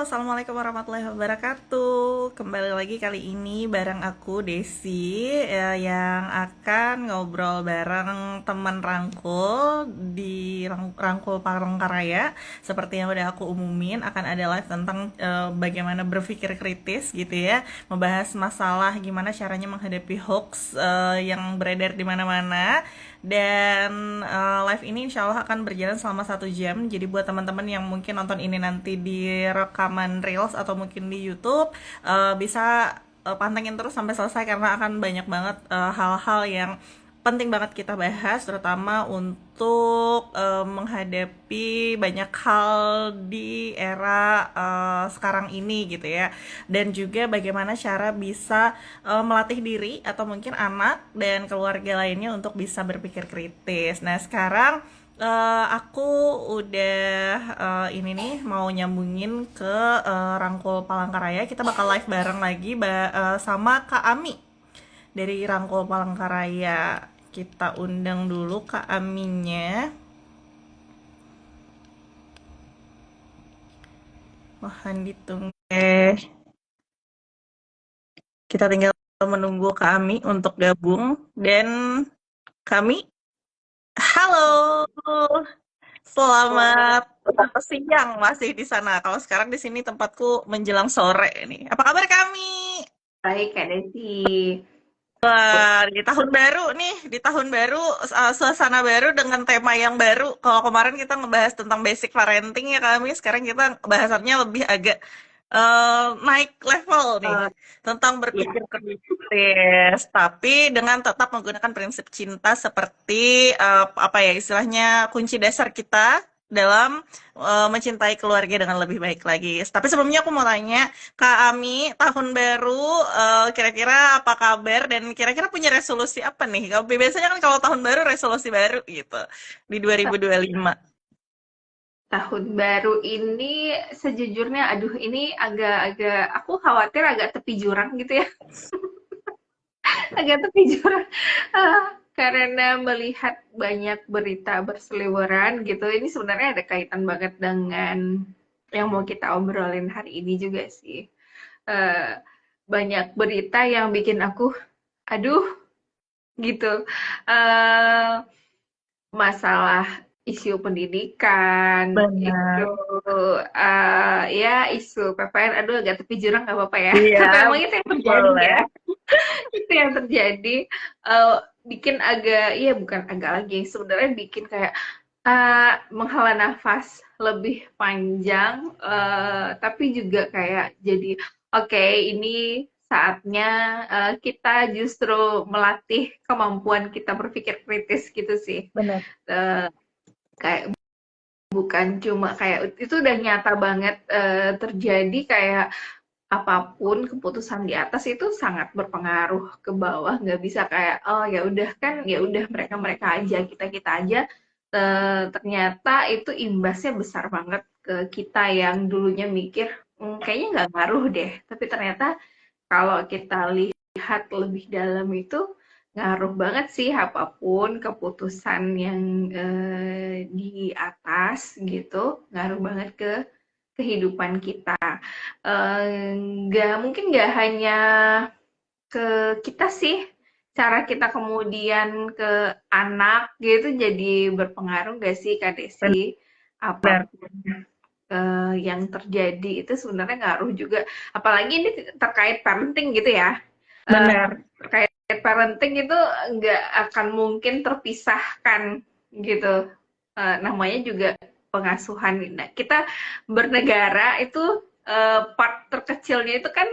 Assalamualaikum warahmatullahi wabarakatuh. Kembali lagi kali ini bareng aku Desi yang akan ngobrol bareng teman Rangkul di Rangkul Palangkaraya. Seperti yang udah aku umumin, akan ada live tentang bagaimana berpikir kritis gitu ya, membahas masalah gimana caranya menghadapi hoax yang beredar di mana-mana. Dan live ini insya Allah akan berjalan selama 1 jam. Jadi buat teman-teman yang mungkin nonton ini nanti di rekaman Reels atau mungkin di YouTube, bisa pantengin terus sampai selesai karena akan banyak banget hal-hal yang penting banget kita bahas, terutama untuk menghadapi banyak hal di era sekarang ini gitu ya. Dan juga bagaimana cara bisa melatih diri atau mungkin anak dan keluarga lainnya untuk bisa berpikir kritis. Nah, sekarang aku udah ini nih mau nyambungin ke Rangkul Palangkaraya. Kita bakal live bareng lagi sama Kak Ami dari Rangkul Palangkaraya. Kita undang dulu Kak Aminya. Mohon ditunggu. Kita tinggal menunggu Kak Ami untuk gabung. Dan kami, halo, selamat siang masih di sana. Kalau sekarang di sini tempatku menjelang sore nih. Apa kabar kami? Baik, Kak Desi. Di tahun baru nih, di tahun baru, suasana baru dengan tema yang baru. Kalau kemarin kita ngebahas tentang basic parenting ya kami, sekarang kita bahasannya lebih agak naik level nih, Eh, tentang ya, berpikir kritis, tapi dengan tetap menggunakan prinsip cinta seperti apa ya istilahnya kunci dasar kita dalam mencintai keluarga dengan lebih baik lagi. Tapi sebelumnya aku mau tanya, Kak Ami, tahun baru, kira-kira apa kabar dan kira-kira punya resolusi apa nih? Kalau biasanya kan kalau tahun baru resolusi baru gitu di 2025. tahun baru ini sejujurnya, aduh ini agak-agak, aku khawatir agak tepi jurang gitu ya, agak tepi jurang. Karena melihat banyak berita berseliweran gitu, ini sebenarnya ada kaitan banget dengan yang mau kita obrolin hari ini juga sih. Eh, Banyak berita yang bikin aku, aduh gitu. Eh Masalah isu pendidikan, isu, Benar. ya isu PPN, aduh agak tepi jurang nggak apa-apa ya, Iya, tapi emang itu yang terjadi boleh. ya, itu yang terjadi, bikin agak, iya bukan agak lagi, sebenarnya bikin kayak, menghela nafas lebih panjang, tapi juga kayak jadi, oke ini saatnya kita justru melatih kemampuan kita berpikir kritis gitu sih. Benar. Eh, Kayak bukan cuma kayak itu udah nyata banget terjadi kayak apapun keputusan di atas itu sangat berpengaruh ke bawah, nggak bisa kayak oh ya udah kan ya udah mereka mereka aja kita kita aja. Ternyata itu imbasnya besar banget ke kita yang dulunya mikir kayaknya nggak ngaruh deh, tapi ternyata kalau kita lihat lebih dalam itu ngaruh banget sih apapun keputusan yang di atas gitu, ngaruh banget ke kehidupan kita. Nggak mungkin nggak hanya ke kita sih, cara kita kemudian ke anak gitu jadi berpengaruh nggak sih Kak Desi? Benar. Apapun yang terjadi itu sebenarnya ngaruh juga. Apalagi ini terkait parenting gitu ya. Benar. Terkait parenting itu nggak akan mungkin terpisahkan gitu. Namanya juga pengasuhan. Nah, kita bernegara itu part terkecilnya itu kan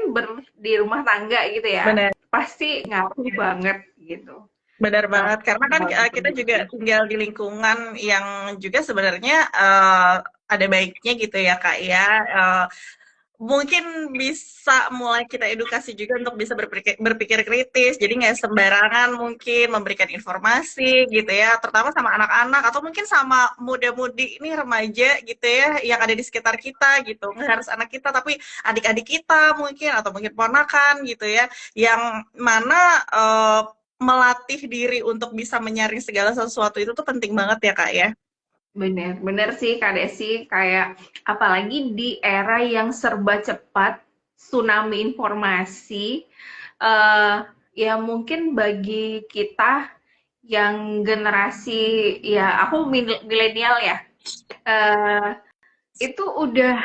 di rumah tangga gitu ya. Benar. Pasti ngaruh banget gitu. Benar Eh, banget, karena kan Hal kita juga tersebut. tinggal di lingkungan yang juga sebenarnya ada baiknya gitu ya Kak ya. Eh, Mungkin bisa mulai kita edukasi juga untuk bisa berpikir kritis, jadi nggak sembarangan mungkin memberikan informasi gitu ya, terutama sama anak-anak atau mungkin sama muda-mudi ini remaja gitu ya, yang ada di sekitar kita gitu, nggak harus anak kita tapi adik-adik kita mungkin atau mungkin ponakan gitu ya, yang mana melatih diri untuk bisa menyaring segala sesuatu itu tuh penting banget ya Kak ya. Bener, bener sih Kak Desi, kayak apalagi di era yang serba cepat, tsunami informasi, eh ya mungkin bagi kita yang generasi, ya aku milenial ya, eh itu udah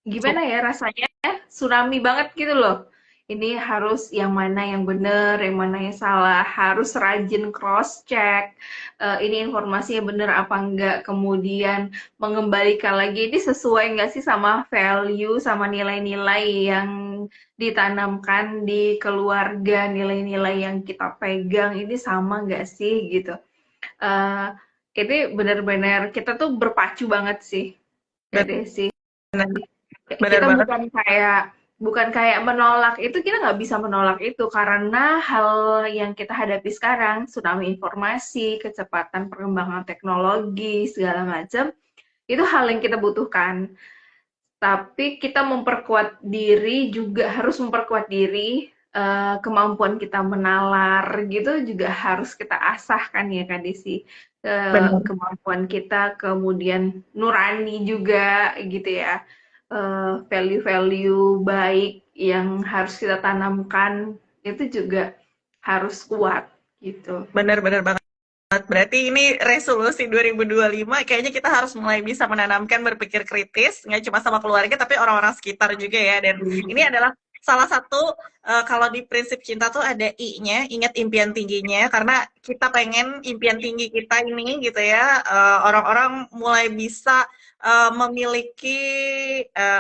gimana ya rasanya, tsunami banget gitu loh. Ini harus yang mana yang benar, yang mana yang salah, harus rajin cross check. Ini informasinya benar apa enggak, kemudian mengembalikan lagi ini sesuai nggak sih sama value, sama nilai-nilai yang ditanamkan di keluarga, nilai-nilai yang kita pegang ini sama nggak sih gitu. Eh, ini benar-benar kita tuh berpacu banget sih, Kak Desi. Benar, benar Kita banget. bukan kayak menolak itu, kita nggak bisa menolak itu karena hal yang kita hadapi sekarang, tsunami informasi, kecepatan perkembangan teknologi segala macam, itu hal yang kita butuhkan. Tapi kita memperkuat diri, juga harus memperkuat diri, kemampuan kita menalar gitu juga harus kita asah kan ya Kak Desi. Benar. Kemampuan kita, kemudian nurani juga gitu ya. Value-value baik yang harus kita tanamkan itu juga harus kuat gitu. Benar banget. Berarti ini resolusi 2025 kayaknya kita harus mulai bisa menanamkan berpikir kritis, nggak cuma sama keluarga tapi orang-orang sekitar juga ya. Dan ini adalah salah satu kalau di prinsip cinta tuh ada I-nya, ingat impian tingginya karena kita pengen impian tinggi kita ini gitu ya, orang-orang mulai bisa memiliki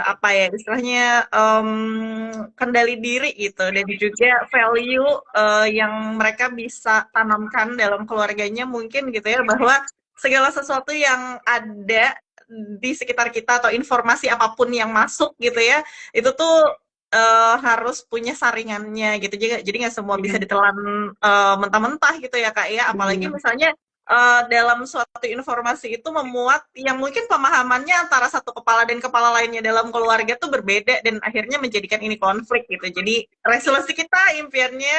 apa ya istilahnya kendali diri gitu dan juga value yang mereka bisa tanamkan dalam keluarganya mungkin gitu ya bahwa segala sesuatu yang ada di sekitar kita atau informasi apapun yang masuk gitu ya itu tuh harus punya saringannya gitu jadi nggak semua bisa Iya, ditelan mentah-mentah gitu ya kak ya apalagi benar. misalnya dalam suatu informasi itu memuat yang mungkin pemahamannya antara satu kepala dan kepala lainnya dalam keluarga tuh berbeda dan akhirnya menjadikan ini konflik gitu. Jadi resolusi kita impiannya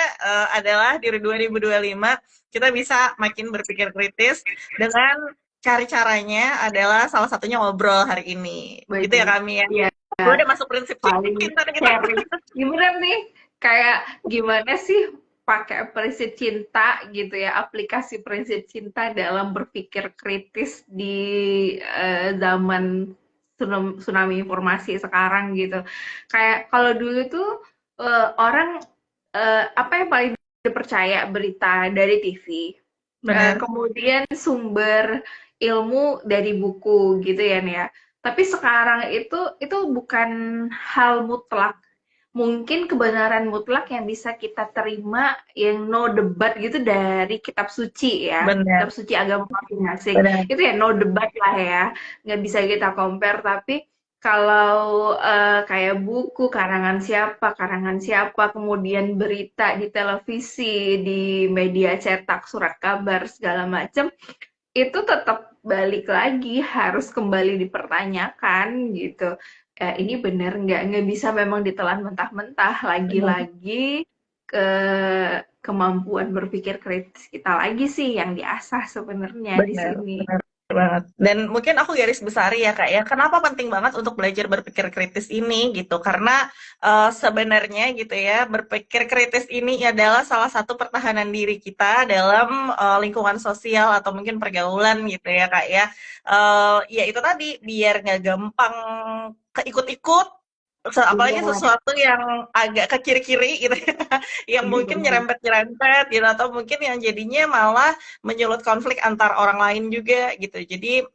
adalah di 2025 kita bisa makin berpikir kritis dengan cari caranya adalah salah satunya ngobrol hari ini. Gitu ya Benar. kami ya. Iya. Gue udah masuk prinsip Paling cinta nih kita. sharing. Gimana nih? Kayak gimana sih pakai prinsip cinta gitu ya, aplikasi prinsip cinta dalam berpikir kritis di zaman tsunami informasi sekarang gitu. Kayak kalau dulu tuh orang apa yang paling dipercaya berita dari TV, Benar. kemudian sumber ilmu dari buku gitu ya nih ya. Tapi sekarang itu bukan hal mutlak. Mungkin kebenaran mutlak yang bisa kita terima yang no debat gitu dari kitab suci ya. Benar. Kitab suci agama masing-masing. Benar. Itu ya no debat lah ya. Nggak bisa kita compare. Tapi kalau kayak buku karangan siapa, kemudian berita di televisi, di media cetak, surat kabar segala macam, itu tetap balik lagi harus kembali dipertanyakan gitu. Ini benar nggak bisa memang ditelan mentah-mentah, Benar. lagi-lagi ke kemampuan berpikir kritis kita lagi sih yang diasah sebenarnya di Benar, sini. benar banget. Dan mungkin aku garis besari ya Kak ya, kenapa penting banget untuk belajar berpikir kritis ini gitu? Karena sebenarnya gitu ya, berpikir kritis ini adalah salah satu pertahanan diri kita dalam lingkungan sosial atau mungkin pergaulan gitu ya Kak ya. Ya itu tadi, biar nggak gampang keikut-ikut, Iya, apalagi sesuatu yang agak ke kiri-kiri gitu ya, yang iya mungkin benar. nyerempet-nyerempet gitu, atau mungkin yang jadinya malah menyulut konflik antar orang lain juga gitu. Jadi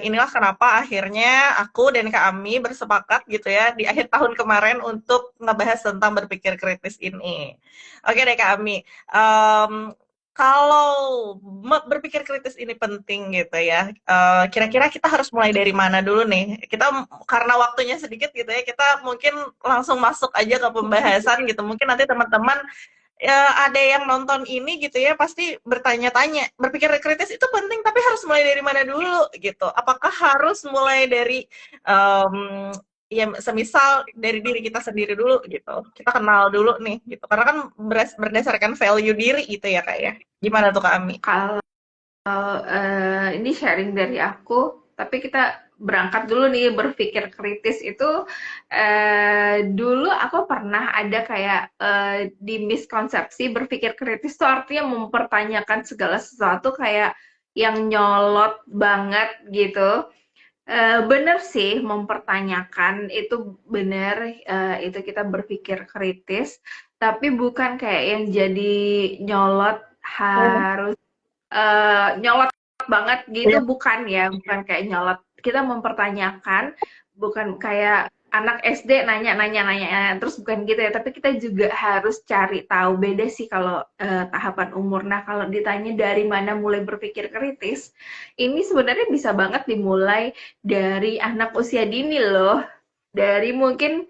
inilah kenapa akhirnya aku dan Kak Ami bersepakat gitu ya di akhir tahun kemarin untuk ngebahas tentang berpikir kritis ini. Oke deh Kak Ami, kalau berpikir kritis ini penting gitu ya, kira-kira kita harus mulai dari mana dulu nih? Kita karena waktunya sedikit gitu ya, kita mungkin langsung masuk aja ke pembahasan gitu. Mungkin nanti teman-teman ya ada yang nonton ini gitu ya pasti bertanya-tanya berpikir kritis itu penting tapi harus mulai dari mana dulu gitu apakah harus mulai dari em, ya semisal dari diri kita sendiri dulu gitu kita kenal dulu nih gitu karena kan berdasarkan value diri gitu ya kak ya gimana tuh kak Ami? Ini sharing dari aku, tapi kita berangkat dulu nih berpikir kritis itu. Dulu aku pernah ada kayak di miskonsepsi berpikir kritis tuh artinya mempertanyakan segala sesuatu kayak yang nyolot banget gitu. Bener sih, mempertanyakan itu bener, itu kita berpikir kritis, tapi bukan kayak yang jadi nyolot Hmm. harus nyolot banget gitu, Iya, bukan ya, bukan kayak nyolot. Kita mempertanyakan, bukan kayak anak SD nanya-nanya terus, bukan gitu ya, tapi kita juga harus cari tahu. Beda sih kalau tahapan umur. Nah, kalau ditanya dari mana mulai berpikir kritis, ini sebenarnya bisa banget dimulai dari anak usia dini loh. Dari mungkin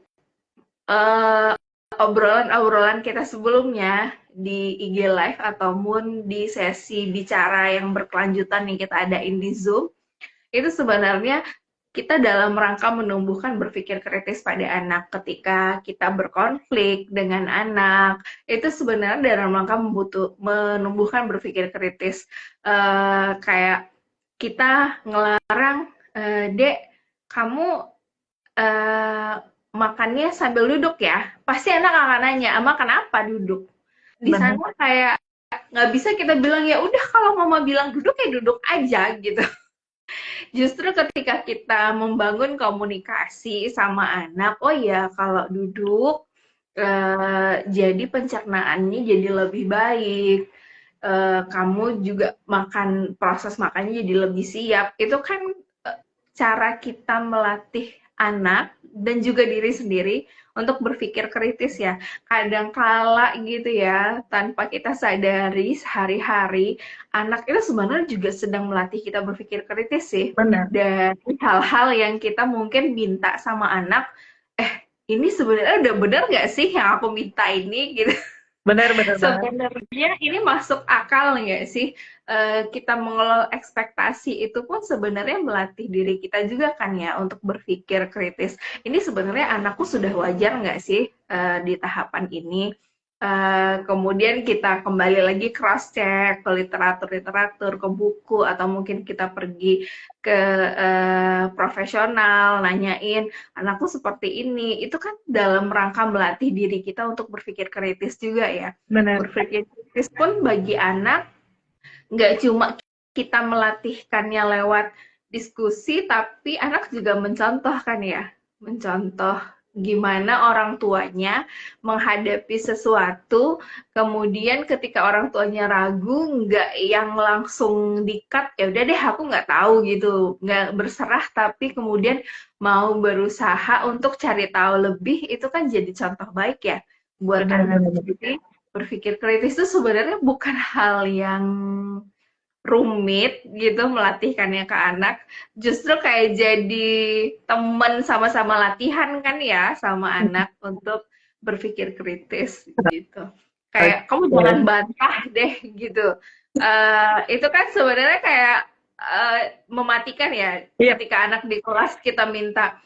eh, obrolan-obrolan kita sebelumnya di IG Live ataupun di sesi bicara yang berkelanjutan nih kita adain di Zoom, itu sebenarnya kita dalam rangka menumbuhkan berpikir kritis pada anak. Ketika kita berkonflik dengan anak, itu sebenarnya dalam rangka menumbuhkan berpikir kritis. Kayak kita ngelarang, Dek, kamu eh, makannya sambil duduk ya. Pasti anak akan nanya, "Ama kenapa duduk?" Di benar. sana kayak nggak bisa kita bilang, ya udah kalau mama bilang duduk ya duduk aja gitu. Justru ketika kita membangun komunikasi sama anak, oh ya kalau duduk jadi pencernaannya jadi lebih baik. Kamu juga proses makannya jadi lebih siap. Itu kan cara kita melatih anak dan juga diri sendiri untuk berpikir kritis ya. Kadang kala gitu ya, tanpa kita sadari sehari-hari, anak itu sebenarnya juga sedang melatih kita berpikir kritis sih. Benar. Dan hal-hal yang kita mungkin minta sama anak, ini sebenarnya udah benar nggak sih yang aku minta ini gitu. Benar banget. Sebenarnya ini masuk akal nggak sih? Kita mengelola ekspektasi itu pun sebenarnya melatih diri kita juga kan ya untuk berpikir kritis. Ini sebenarnya anakku sudah wajar nggak sih di tahapan ini? Kemudian kita kembali lagi cross check ke literatur-literatur, ke buku, atau mungkin kita pergi ke profesional, nanyain anakku seperti ini. Itu kan dalam rangka melatih diri kita untuk berpikir kritis juga ya. Benar. Berpikir kritis pun bagi anak nggak cuma kita melatihkannya lewat diskusi, tapi anak juga mencontoh kan ya, mencontoh gimana orang tuanya menghadapi sesuatu, kemudian ketika orang tuanya ragu, nggak yang langsung di-cut, ya udah deh aku nggak tahu gitu, nggak berserah, tapi kemudian mau berusaha untuk cari tahu lebih, itu kan jadi contoh baik ya buat Benar, anak. benar. Jadi berpikir kritis itu sebenarnya bukan hal yang rumit gitu melatihkannya ke anak, justru kayak jadi temen sama-sama latihan kan ya sama anak untuk berpikir kritis gitu. Kayak kamu jangan Oke. bantah deh gitu. Itu kan sebenarnya kayak mematikan ya Iya, ketika anak di kelas kita minta,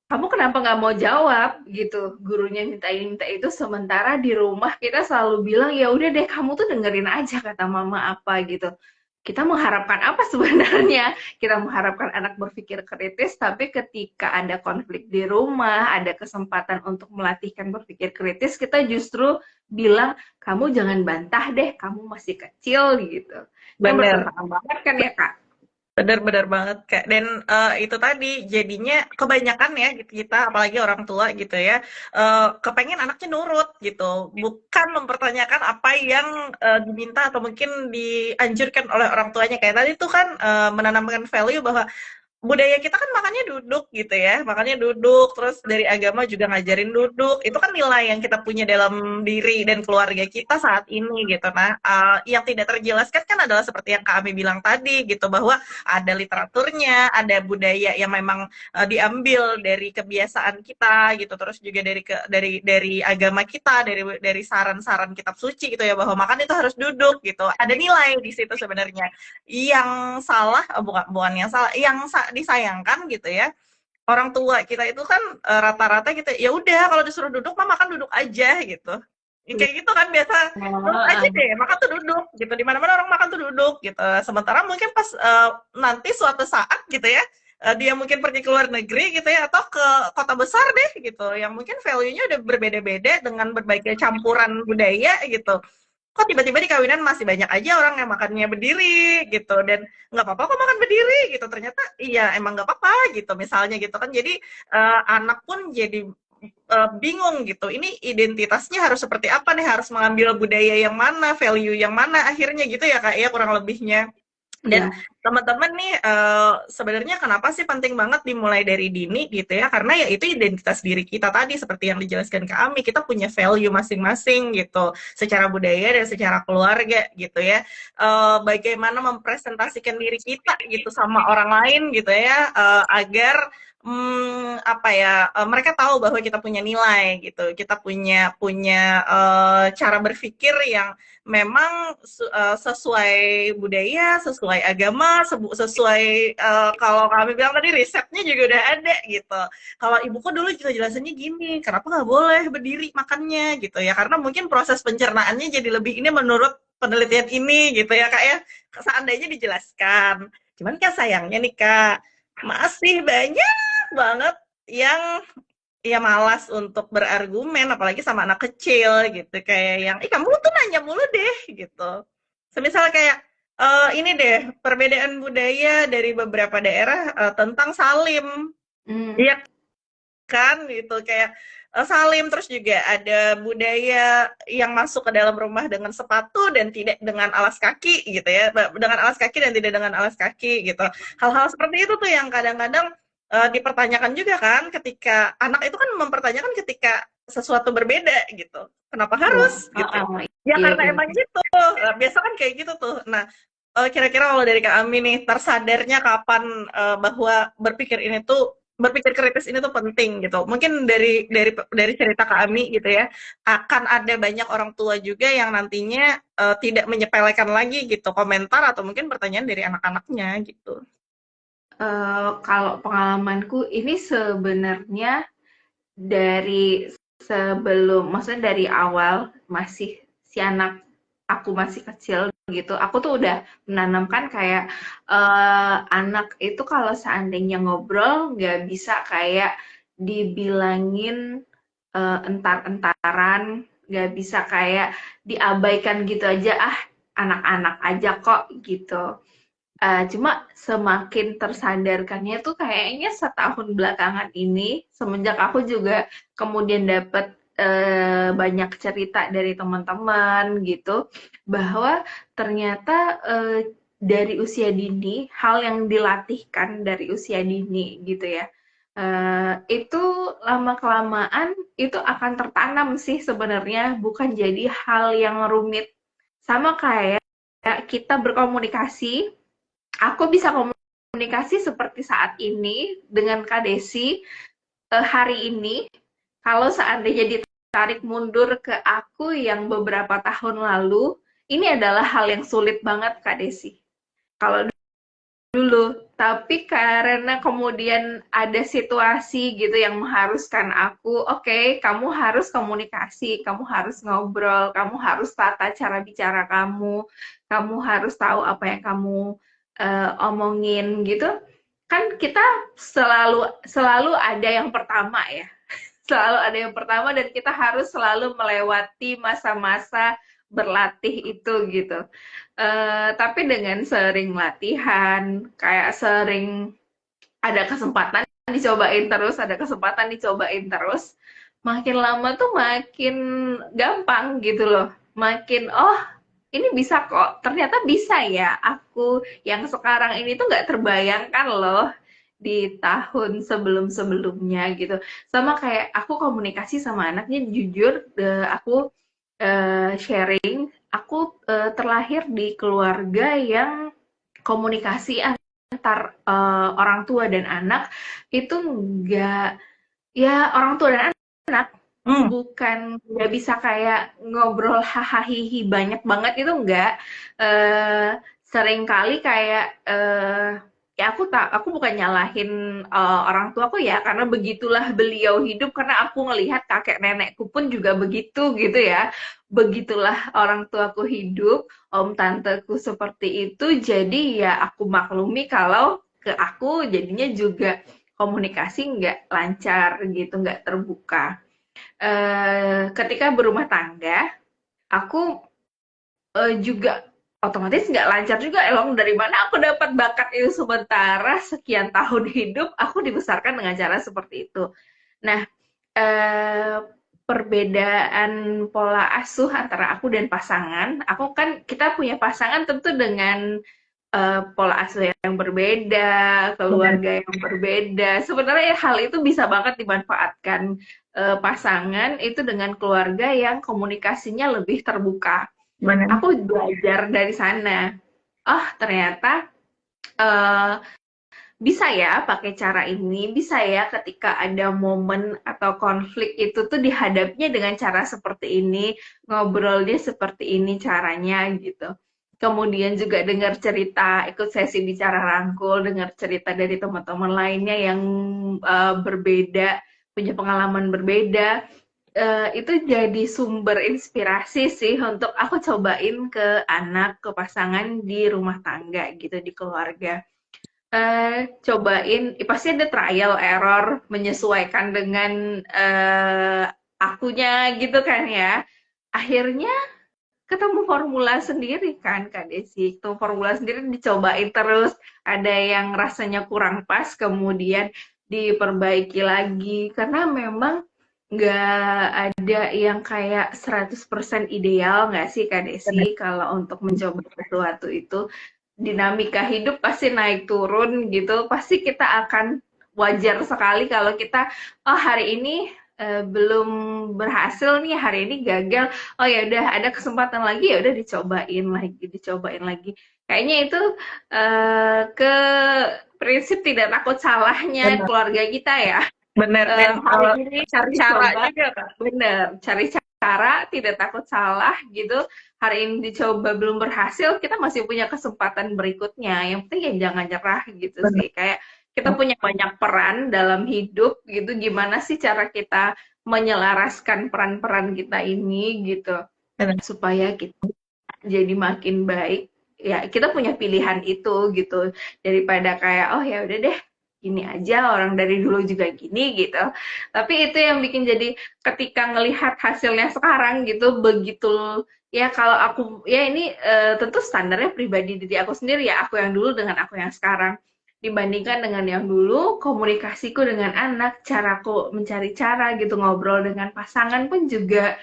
kamu kenapa nggak mau jawab gitu, gurunya minta ini minta itu, sementara di rumah kita selalu bilang ya udah deh kamu tuh dengerin aja kata mama apa gitu. Kita mengharapkan apa sebenarnya? Kita mengharapkan anak berpikir kritis, tapi ketika ada konflik di rumah, ada kesempatan untuk melatihkan berpikir kritis, kita justru bilang, kamu jangan bantah deh, kamu masih kecil gitu. Kan benar. bertentangan banget kan ya Kak? Benar banget Kak. Dan itu tadi jadinya kebanyakan ya gitu kita apalagi orang tua gitu ya kepengen anaknya nurut gitu, bukan mempertanyakan apa yang diminta atau mungkin dianjurkan oleh orang tuanya. Kayak tadi tuh kan menanamkan value bahwa budaya kita kan makannya duduk gitu ya, makannya duduk, terus dari agama juga ngajarin duduk. Itu kan nilai yang kita punya dalam diri dan keluarga kita saat ini gitu. Nah, yang tidak terjelaskan kan adalah seperti yang Kak Ami bilang tadi gitu, bahwa ada literaturnya, ada budaya yang memang diambil dari kebiasaan kita gitu, terus juga dari agama kita, dari saran-saran kitab suci gitu ya, bahwa makan itu harus duduk gitu. Ada nilai di situ sebenarnya. Yang salah, bukan yang salah, yang disayangkan gitu ya, orang tua kita itu kan rata-rata gitu, ya udah kalau disuruh duduk mah makan duduk aja gitu. kayak gitu kan biasa, duduk aja Heeh. deh, makan tuh duduk gitu, di mana mana orang makan tuh duduk gitu. Sementara mungkin pas nanti suatu saat gitu ya, dia mungkin pergi ke luar negeri gitu ya, atau ke kota besar deh gitu yang mungkin value-nya udah berbeda-beda dengan berbagai campuran budaya gitu, kok tiba-tiba di kawinan masih banyak aja orang yang makannya berdiri gitu, dan nggak apa-apa kok makan berdiri gitu, ternyata iya emang nggak apa-apa gitu misalnya gitu kan. Jadi anak pun jadi bingung gitu, ini identitasnya harus seperti apa nih, harus mengambil budaya yang mana, value yang mana akhirnya gitu ya kak ya, kurang lebihnya. Dan Iya. teman-teman nih, sebenarnya kenapa sih penting banget dimulai dari dini gitu ya, karena ya itu identitas diri kita tadi seperti yang dijelaskan ke Ami, kita punya value masing-masing gitu, secara budaya dan secara keluarga gitu ya. Bagaimana mempresentasikan diri kita gitu sama orang lain gitu ya, agar apa ya, mereka tahu bahwa kita punya nilai gitu, kita punya punya cara berpikir yang memang sesuai budaya, sesuai agama, sesuai kalau kami bilang tadi risetnya juga udah ada gitu. Kalau ibuku dulu juga jelasannya gini, kenapa nggak boleh berdiri makannya gitu ya? Karena mungkin proses pencernaannya jadi lebih ini menurut penelitian ini gitu ya kak ya. Seandainya dijelaskan. Cuman kan sayangnya nih kak, masih banyak banget yang ya malas untuk berargumen, apalagi sama anak kecil gitu, kayak yang ih kamu tuh nanya mulu deh gitu. Semisal kayak ini deh, perbedaan budaya dari beberapa daerah tentang salim, Hmm. iya kan gitu, kayak salim, terus juga ada budaya yang masuk ke dalam rumah dengan sepatu dan tidak dengan alas kaki gitu ya, dengan alas kaki dan tidak dengan alas kaki gitu. Hal-hal seperti itu tuh yang kadang-kadang dipertanyakan juga kan, ketika anak itu kan mempertanyakan ketika sesuatu berbeda gitu. Kenapa Iya. harus gitu? Heeh. Ya Iya karena emang benar. gitu. Biasa kan kayak gitu tuh. Nah, kira-kira kalau dari Kak Ami nih, tersadarnya kapan bahwa berpikir kritis ini tuh penting gitu. Mungkin dari cerita Kak Ami gitu ya, akan ada banyak orang tua juga yang nantinya tidak menyepelekan lagi gitu komentar atau mungkin pertanyaan dari anak-anaknya gitu. Kalau pengalamanku ini sebenarnya dari maksudnya dari awal masih si anak aku masih kecil gitu, aku tuh udah menanamkan kayak anak itu kalau seandainya ngobrol nggak bisa kayak dibilangin entar-entaran, nggak bisa kayak diabaikan gitu aja, ah anak-anak aja kok gitu. Cuma semakin tersadarkannya tuh kayaknya setahun belakangan ini, semenjak aku juga kemudian dapat banyak cerita dari teman-teman gitu, bahwa ternyata dari usia dini, hal yang dilatihkan dari usia dini gitu ya, itu lama-kelamaan itu akan tertanam sih sebenarnya, bukan jadi hal yang rumit. Sama kayak kita berkomunikasi, aku bisa komunikasi seperti saat ini dengan Kak Desi hari ini. Kalau seandainya ditarik mundur ke aku yang beberapa tahun lalu, ini adalah hal yang sulit banget Kak Desi. Kalau dulu, tapi karena kemudian ada situasi gitu yang mengharuskan aku, oke, kamu harus komunikasi, kamu harus ngobrol, kamu harus tata cara bicara kamu harus tahu apa yang kamu omongin gitu. Kan kita selalu selalu ada yang pertama ya, selalu ada yang pertama dan kita harus selalu melewati masa-masa berlatih itu gitu. Tapi dengan sering latihan, kayak sering ada kesempatan dicobain terus, ada kesempatan dicobain terus, makin lama tuh makin gampang gitu loh. Makin, oh ini bisa kok, ternyata bisa ya. Aku yang sekarang ini tuh nggak terbayangkan loh di tahun sebelum-sebelumnya gitu. Sama kayak aku komunikasi sama anaknya, jujur aku sharing, aku terlahir di keluarga yang komunikasi antar orang tua dan anak itu nggak, ya orang tua dan anak Hmm. bukan nggak bisa kayak ngobrol hahaha banyak banget itu enggak. Sering kali kayak ya aku bukan nyalahin orang tuaku ya, karena begitulah beliau hidup, karena aku ngelihat kakek nenekku pun juga begitu gitu ya. Begitulah orang tuaku hidup, om tanteku seperti itu, jadi ya aku maklumi kalau ke aku jadinya juga komunikasi nggak lancar gitu, nggak terbuka. Ketika berumah tangga, aku juga otomatis nggak lancar juga, elong dari mana aku dapat bakat itu, sementara sekian tahun hidup aku dibesarkan dengan cara seperti itu. Nah, eee, perbedaan pola asuh antara aku dan pasangan, aku kan kita punya pasangan tentu dengan, pola asuh yang berbeda, Benar. keluarga yang berbeda. Sebenarnya hal itu bisa banget dimanfaatkan, pasangan itu dengan keluarga yang komunikasinya lebih terbuka. Benar. Aku belajar dari sana. Oh, ternyata eh, bisa ya pakai cara ini, bisa ya ketika ada momen atau konflik itu tuh dihadapnya dengan cara seperti ini, ngobrolnya seperti ini caranya gitu. Kemudian juga dengar cerita, ikut sesi bicara rangkul, dengar cerita dari teman-teman lainnya yang berbeda, punya pengalaman berbeda, itu jadi sumber inspirasi sih untuk aku cobain ke anak, ke pasangan di rumah tangga gitu, di keluarga. Cobain, pasti ada trial error, menyesuaikan dengan akunya gitu kan ya. Akhirnya ketemu formula sendiri kan Kak Desi, ketemu formula sendiri, dicobain terus, ada yang rasanya kurang pas, kemudian diperbaiki lagi, karena memang nggak ada yang kayak 100% ideal nggak sih Kak Benar. Desi, kalau untuk mencoba sesuatu itu, dinamika hidup pasti naik turun gitu, pasti kita akan, wajar sekali kalau kita, oh hari ini belum berhasil nih, hari ini gagal, oh ya udah ada kesempatan lagi, ya udah dicobain lagi. Kayaknya itu ke prinsip tidak takut salahnya Benar. keluarga kita ya. Benar. Dan Hari ini cari cara dicoba, juga, Kak. bener, cari cara, tidak takut salah gitu. Hari ini dicoba belum berhasil, kita masih punya kesempatan berikutnya. Yang penting ya jangan nyerah gitu Benar. sih. Kayak kita punya banyak peran dalam hidup gitu. Gimana sih cara kita menyelaraskan peran-peran kita ini gitu Benar. supaya kita jadi makin baik. Ya, kita punya pilihan itu gitu. Daripada kayak oh ya udah deh, gini aja orang dari dulu juga gini gitu. Tapi itu yang bikin jadi ketika ngelihat hasilnya sekarang gitu begitu, ya kalau aku ya ini tentu standarnya pribadi diri aku sendiri ya, aku yang dulu dengan aku yang sekarang. Dibandingkan dengan yang dulu, komunikasiku dengan anak, caraku mencari cara gitu, ngobrol dengan pasangan pun juga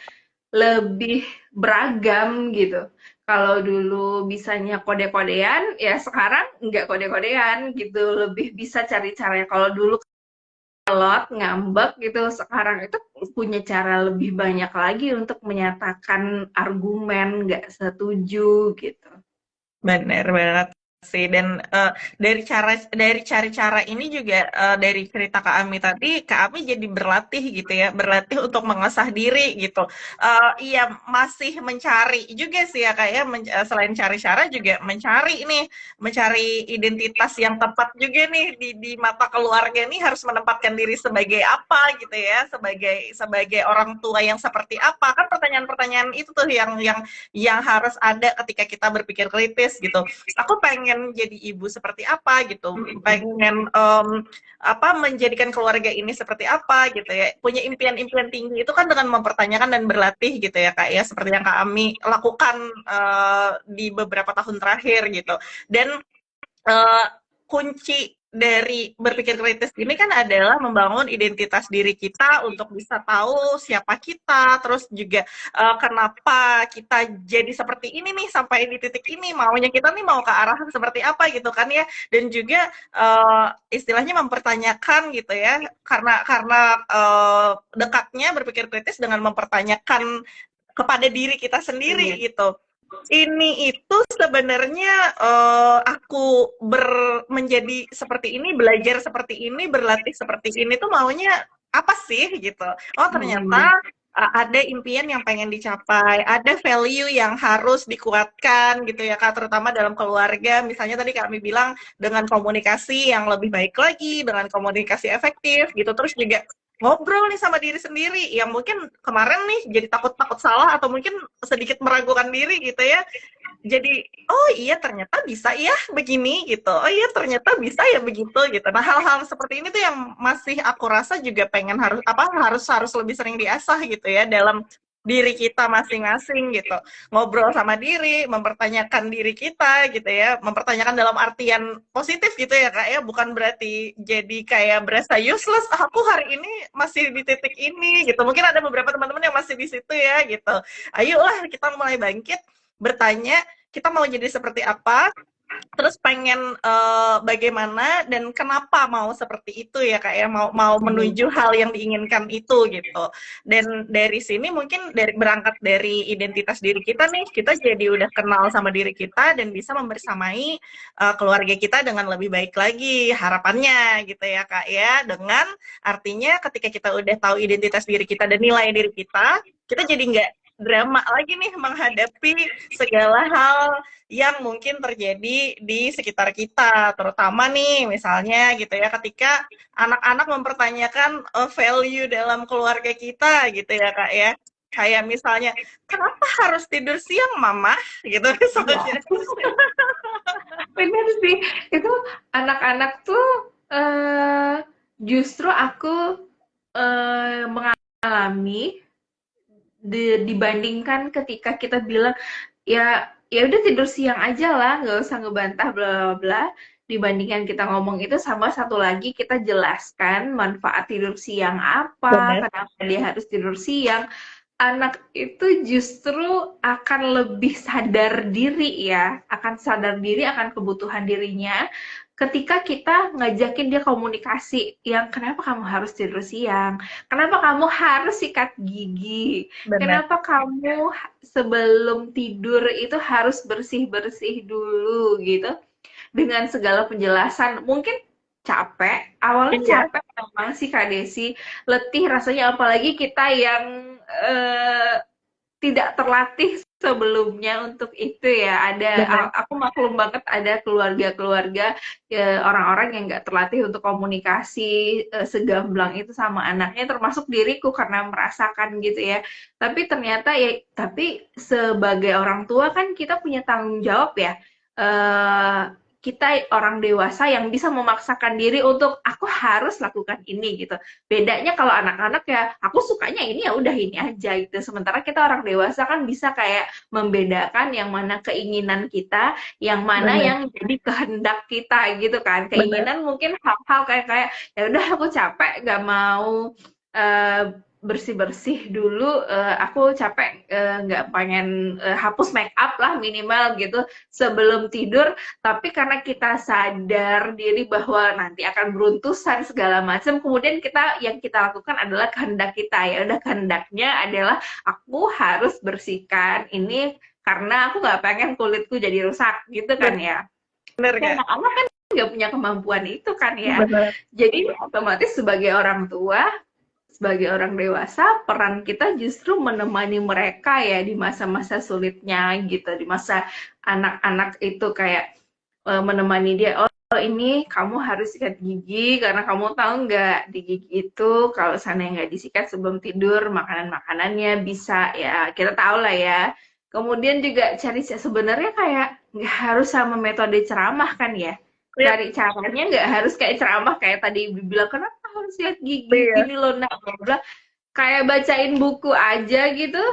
lebih beragam gitu. Kalau dulu bisanya kode-kodean, ya sekarang nggak kode-kodean gitu, lebih bisa cari caranya. Kalau dulu kolot, ngambek gitu, sekarang itu punya cara lebih banyak lagi untuk menyatakan argumen nggak setuju gitu. Bener banget sih. Dan dari cari cara ini juga, dari cerita Kak Ami tadi, Kak Ami jadi berlatih gitu ya, berlatih untuk mengasah diri gitu. Iya, masih mencari juga sih ya, kayak selain cari cara juga mencari identitas yang tepat juga nih di mata keluarga nih, harus menempatkan diri sebagai apa gitu ya, sebagai sebagai orang tua yang seperti apa. Kan pertanyaan-pertanyaan itu tuh yang harus ada ketika kita berpikir kritis gitu. Aku pengen jadi ibu seperti apa gitu, pengen apa menjadikan keluarga ini seperti apa gitu ya, punya impian-impian tinggi itu kan dengan mempertanyakan dan berlatih gitu ya Kak ya, seperti yang Kak Ami lakukan di beberapa tahun terakhir gitu. Dan eh, kunci dari berpikir kritis ini kan adalah membangun identitas diri kita untuk bisa tahu siapa kita, terus juga kenapa kita jadi seperti ini nih sampai di titik ini, maunya kita nih mau ke arah seperti apa gitu kan ya. Dan juga istilahnya mempertanyakan gitu ya, karena dekatnya berpikir kritis dengan mempertanyakan kepada diri kita sendiri Iya. gitu. Ini itu sebenarnya aku menjadi seperti ini, belajar seperti ini, berlatih seperti ini tuh maunya apa sih gitu. Oh ternyata Hmm. ada impian yang pengen dicapai, ada value yang harus dikuatkan gitu ya Kak, terutama dalam keluarga. Misalnya tadi kami bilang dengan komunikasi yang lebih baik lagi, dengan komunikasi efektif gitu. Terus juga ngobrol nih sama diri sendiri yang mungkin kemarin nih jadi takut-takut salah atau mungkin sedikit meragukan diri gitu ya, jadi oh iya ternyata bisa ya begini gitu, oh iya ternyata bisa ya begitu gitu. Nah hal-hal seperti ini tuh yang masih aku rasa juga pengen harus apa harus harus lebih sering diasah gitu ya dalam diri kita masing-masing gitu, ngobrol sama diri, mempertanyakan diri kita gitu ya, mempertanyakan dalam artian positif gitu ya Kak ya, bukan berarti jadi kayak berasa useless. "Ah, aku hari ini masih di titik ini gitu, mungkin ada beberapa teman-teman yang masih di situ ya gitu. Ayolah kita mulai bangkit, bertanya kita mau jadi seperti apa, terus pengen bagaimana dan kenapa mau seperti itu ya Kak ya, mau mau menuju hal yang diinginkan itu gitu. Dan dari sini mungkin berangkat dari identitas diri kita nih, kita jadi udah kenal sama diri kita dan bisa membersamai keluarga kita dengan lebih baik lagi harapannya gitu ya Kak ya. Dengan artinya ketika kita udah tahu identitas diri kita dan nilai diri kita jadi nggak drama lagi nih menghadapi segala hal yang mungkin terjadi di sekitar kita, terutama nih misalnya gitu ya ketika anak-anak mempertanyakan value dalam keluarga kita gitu ya Kak ya. Kayak misalnya, kenapa harus tidur siang mama? Gitu misalnya. Bener sih, itu anak-anak tuh justru aku mengalami dibandingkan ketika kita bilang ya ya udah tidur siang aja lah, nggak usah ngebantah bla bla bla. Dibandingkan kita ngomong itu sama satu lagi kita jelaskan manfaat tidur siang apa, Benar, kenapa dia harus tidur siang. Anak itu justru akan lebih sadar diri ya, akan sadar diri akan kebutuhan dirinya ketika kita ngajakin dia komunikasi yang kenapa kamu harus tidur siang, kenapa kamu harus sikat gigi, benar. kenapa kamu sebelum tidur itu harus bersih-bersih dulu gitu dengan segala penjelasan. Mungkin capek, awalnya Iya, capek memang sih Kak Desi, letih rasanya apalagi kita yang tidak terlatih sebelumnya untuk itu ya. Ada benar. aku maklum banget ada keluarga-keluarga orang-orang yang nggak terlatih untuk komunikasi segamblang itu sama anaknya, termasuk diriku karena merasakan gitu ya. Tapi ternyata ya, tapi sebagai orang tua kan kita punya tanggung jawab ya. Eh, kita orang dewasa yang bisa memaksakan diri untuk aku harus lakukan ini gitu. Bedanya kalau anak-anak ya, aku sukanya ini ya udah ini aja gitu. Sementara kita orang dewasa kan bisa kayak membedakan yang mana keinginan kita, yang mana Benar, yang jadi kehendak kita gitu kan. benar. Keinginan mungkin hal-hal kayak kayak ya udah aku capek gak mau bersih-bersih dulu, aku capek nggak pengen hapus make up lah minimal gitu sebelum tidur, tapi karena kita sadar diri bahwa nanti akan beruntusan segala macam, kemudian kita yang kita lakukan adalah kehendak kita ya udah kehendaknya adalah aku harus bersihkan ini karena aku nggak pengen kulitku jadi rusak gitu kan ya. Benar Tapi Kak. anak-anak kan nggak punya kemampuan itu kan ya. Benar. Jadi otomatis sebagai orang tua, sebagai orang dewasa, peran kita justru menemani mereka ya di masa-masa sulitnya gitu, di masa anak-anak itu kayak menemani dia, oh ini kamu harus sikat gigi karena kamu tahu nggak di gigi itu kalau sana nggak disikat sebelum tidur makanan-makanannya bisa ya kita tahu lah ya. Kemudian juga cari sebenarnya kayak nggak harus sama metode ceramah kan ya. Iya, Cari caranya nggak harus kayak ceramah kayak tadi bilang kenapa harus lihat gigi iya. gini loh nak bla bla. Kayak bacain buku aja gitu.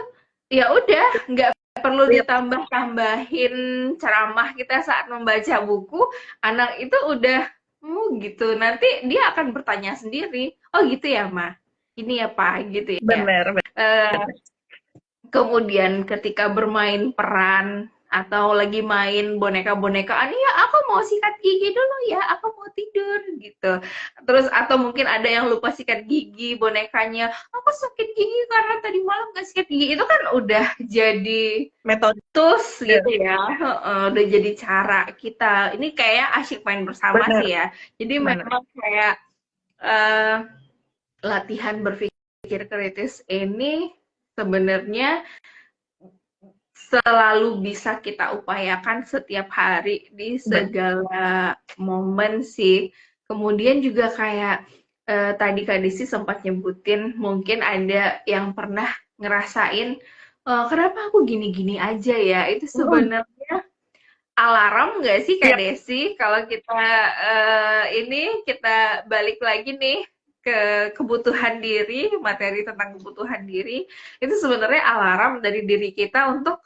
Ya udah nggak perlu Iya, ditambah-tambahin ceramah kita saat membaca buku, anak itu udah gitu. Nanti dia akan bertanya sendiri, oh gitu ya Ma, ini apa gitu ya. benar, Eh, benar. Kemudian ketika bermain peran atau lagi main boneka-bonekaan, ya aku mau sikat gigi dulu ya, aku mau tidur gitu. Terus atau mungkin ada yang lupa sikat gigi bonekanya, aku sakit gigi karena tadi malam gak sikat gigi. Itu kan udah jadi Metode. tools gitu ya, udah jadi cara kita. Ini kayak asyik main bersama Benar, sih ya. Jadi benar. memang kayak eh, latihan berpikir kritis ini sebenarnya selalu bisa kita upayakan setiap hari di segala momen sih. Kemudian juga kayak tadi Kak Desi sempat nyebutin mungkin ada yang pernah ngerasain kenapa aku gini-gini aja ya. Itu Mm. sebenarnya alarm nggak sih Kak Iya, Desi? Kalau kita ini kita balik lagi nih ke kebutuhan diri, materi tentang kebutuhan diri, itu sebenarnya alarm dari diri kita untuk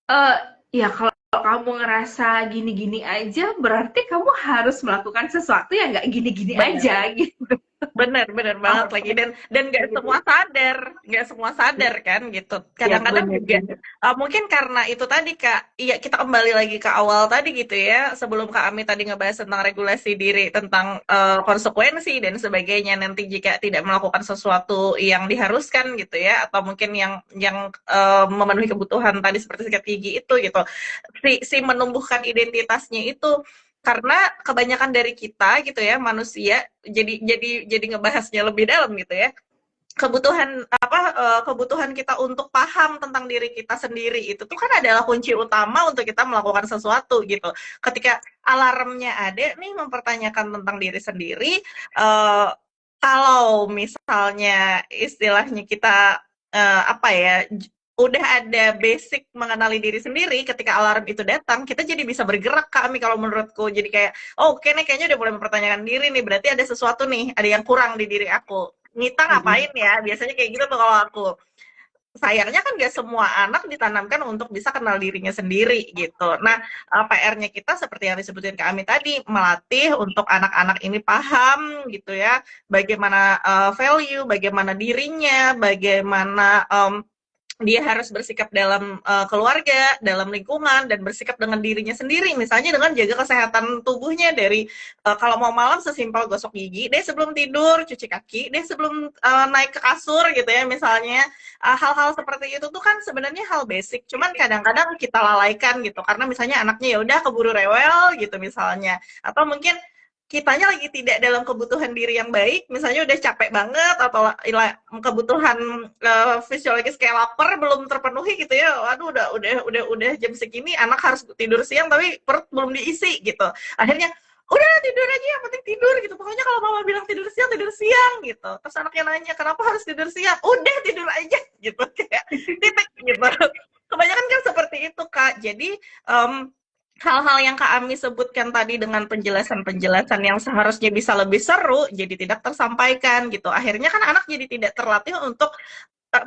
Eee, ya kalau kamu ngerasa gini-gini aja, berarti kamu harus melakukan sesuatu yang nggak gini-gini benar. aja gitu. Bener, bener banget lagi, dan nggak semua sadar, nggak semua sadar kan gitu. Iya, Kadang-kadang bener juga bener. mungkin karena itu tadi Kak, iya kita kembali lagi ke awal tadi gitu ya, sebelum Kak Ami tadi ngebahas tentang regulasi diri, tentang konsekuensi dan sebagainya nanti jika tidak melakukan sesuatu yang diharuskan gitu ya, atau mungkin yang memenuhi kebutuhan tadi seperti sikat gigi itu gitu, si menumbuhkan identitasnya itu karena kebanyakan dari kita gitu ya manusia jadi ngebahasnya lebih dalam gitu ya kebutuhan kita untuk paham tentang diri kita sendiri itu tuh kan adalah kunci utama untuk kita melakukan sesuatu gitu ketika alarmnya ada nih mempertanyakan tentang diri sendiri uh, kalau misalnya istilahnya kita apa ya udah ada basic mengenali diri sendiri ketika alarm itu datang kita jadi bisa bergerak kami kalau menurutku jadi kayak oh oke nih kayaknya udah mulai mempertanyakan diri nih berarti ada sesuatu nih ada yang kurang di diri aku Nita Mhm. ngapain ya biasanya kayak gitu tuh kalau aku sayangnya kan gak semua anak ditanamkan untuk bisa kenal dirinya sendiri gitu. Nah, PR-nya kita seperti yang disebutin Kak Ami tadi, melatih untuk anak-anak ini paham gitu ya, bagaimana value, bagaimana dirinya, bagaimana dia harus bersikap dalam keluarga, dalam lingkungan, dan bersikap dengan dirinya sendiri. Misalnya dengan jaga kesehatan tubuhnya dari kalau mau malam sesimpel gosok gigi, deh sebelum tidur cuci kaki, deh sebelum naik ke kasur gitu ya misalnya. Hal-hal seperti itu tuh kan sebenarnya hal basic, cuman kadang-kadang kita lalaikan gitu karena misalnya anaknya ya udah keburu rewel gitu misalnya, atau mungkin kitanya lagi tidak dalam kebutuhan diri yang baik, misalnya udah capek banget atau kebutuhan fisiologis kayak lapar belum terpenuhi gitu ya. Waduh udah jam segini anak harus tidur siang tapi perut belum diisi gitu. Akhirnya udah tidur aja yang penting tidur gitu. Pokoknya kalau mama bilang tidur siang gitu. Terus anaknya nanya kenapa harus tidur siang? Udah tidur aja gitu kayak titik gitu. Kebanyakan kan seperti itu Kak. Jadi hal-hal yang Kak Ami sebutkan tadi dengan penjelasan-penjelasan yang seharusnya bisa lebih seru, jadi tidak tersampaikan gitu. Akhirnya kan anak jadi tidak terlatih untuk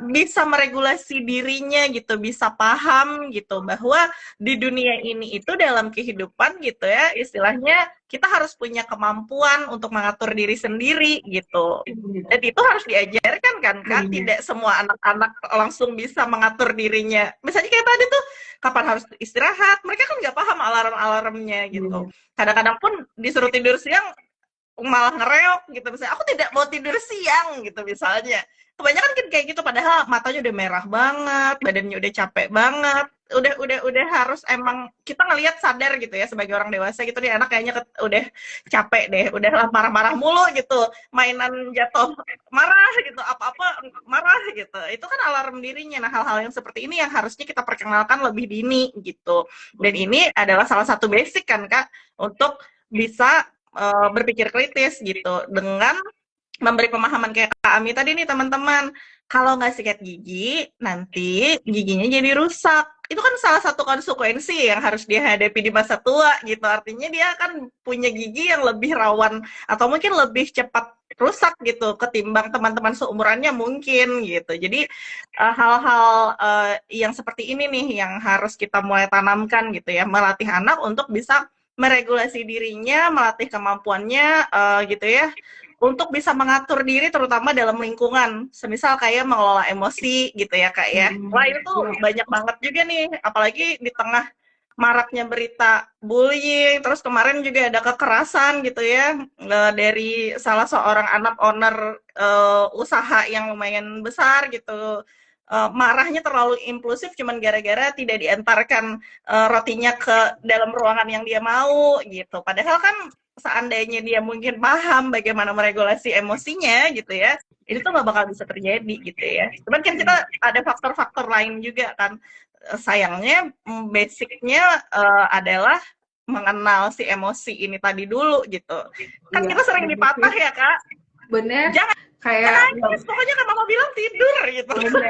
bisa meregulasi dirinya gitu, bisa paham gitu bahwa di dunia ini itu dalam kehidupan gitu ya, istilahnya kita harus punya kemampuan untuk mengatur diri sendiri gitu. Dan Bener itu harus diajarkan kan Kak, bener. tidak semua anak-anak langsung bisa mengatur dirinya. Misalnya kayak tadi tuh, kapan harus istirahat, mereka kan nggak paham alarm-alarmnya gitu. Bener. Kadang-kadang pun disuruh tidur siang malah ngereok gitu misalnya aku tidak mau tidur siang gitu misalnya kebanyakan kan kayak gitu padahal matanya udah merah banget badannya udah capek banget udah harus emang kita ngelihat sadar gitu ya sebagai orang dewasa gitu nih anak kayaknya udah capek deh udah marah-marah mulu gitu mainan jatuh marah gitu apa-apa marah gitu itu kan alarm dirinya nah hal-hal yang seperti ini yang harusnya kita perkenalkan lebih dini gitu dan ini adalah salah satu basic kan Kak untuk bisa berpikir kritis gitu dengan memberi pemahaman kayak Kak Ami tadi nih teman-teman kalau nggak sikat gigi nanti giginya jadi rusak itu kan salah satu konsekuensi yang harus dia hadapi di masa tua gitu artinya dia akan punya gigi yang lebih rawan atau mungkin lebih cepat rusak gitu ketimbang teman-teman seumurannya mungkin gitu jadi hal-hal yang seperti ini nih yang harus kita mulai tanamkan gitu ya melatih anak untuk bisa meregulasi dirinya, melatih kemampuannya gitu ya, untuk bisa mengatur diri terutama dalam lingkungan. Semisal kayak mengelola emosi gitu ya Kak ya. Wah itu tuh Iya. banyak banget juga nih, apalagi di tengah maraknya berita bullying, terus kemarin juga ada kekerasan gitu ya dari salah seorang anak owner usaha yang lumayan besar gitu. Marahnya terlalu impulsif cuman gara-gara tidak diantarkan rotinya ke dalam ruangan yang dia mau gitu. Padahal kan seandainya dia mungkin paham bagaimana meregulasi emosinya gitu ya, ini tuh nggak bakal bisa terjadi gitu ya. Cuman kan kita ada faktor-faktor lain juga kan. Sayangnya basicnya adalah mengenal si emosi ini tadi dulu gitu. Kan Iya, kita sering dipatah ya Kak, bener. jangan Kayak nangis, pokoknya kan mama bilang tidur gitu. bener.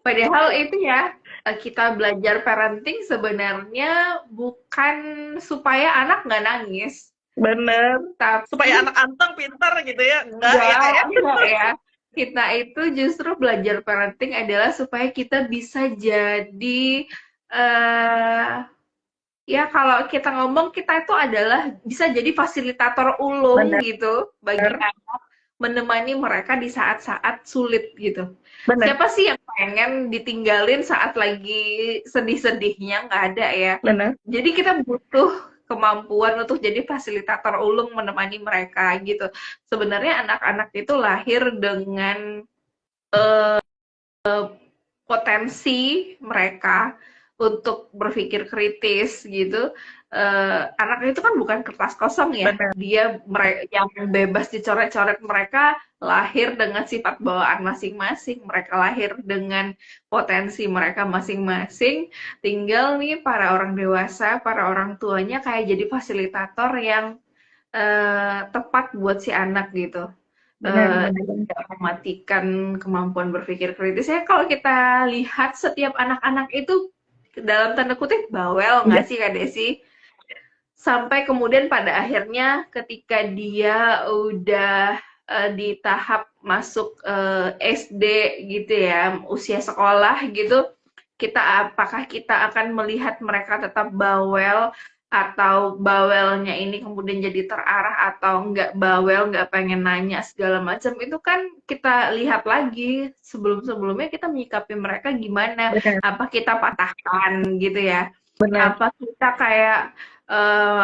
Padahal itu ya, kita belajar parenting sebenarnya bukan supaya anak nggak nangis, Bener. Supaya tapi anak anteng pintar gitu ya, enggak gitu ya. enggak ya. Kita itu justru belajar parenting adalah supaya kita bisa jadi eh ya kalau kita ngomong kita itu adalah bisa jadi fasilitator ulung Bener, gitu bagi anak, menemani mereka di saat-saat sulit gitu. bener, Siapa sih yang pengen ditinggalin saat lagi sedih-sedihnya? Nggak ada ya. bener. Jadi kita butuh kemampuan untuk jadi fasilitator ulung menemani mereka gitu. Sebenarnya anak-anak itu lahir dengan potensi mereka untuk berpikir kritis gitu. Anak itu kan bukan kertas kosong ya, Bener. dia yang bebas dicoret-coret, mereka lahir dengan sifat bawaan masing-masing, mereka lahir dengan potensi mereka masing-masing, tinggal nih para orang dewasa, para orang tuanya kayak jadi fasilitator yang tepat buat si anak gitu. Bener, bener, bener. Tidak mematikan kemampuan berpikir kritis ya. Kalau kita lihat setiap anak-anak itu dalam tanda kutip bawel Iya, nggak sih Kak Desi? Sampai kemudian pada akhirnya ketika dia udah di tahap masuk SD gitu ya, usia sekolah gitu, apakah kita akan melihat mereka tetap bawel atau bawelnya ini kemudian jadi terarah atau nggak bawel, nggak pengen nanya segala macam itu kan kita lihat lagi sebelum-sebelumnya kita menyikapi mereka gimana, bener, apa kita patahkan gitu ya, bener. apa kita kayak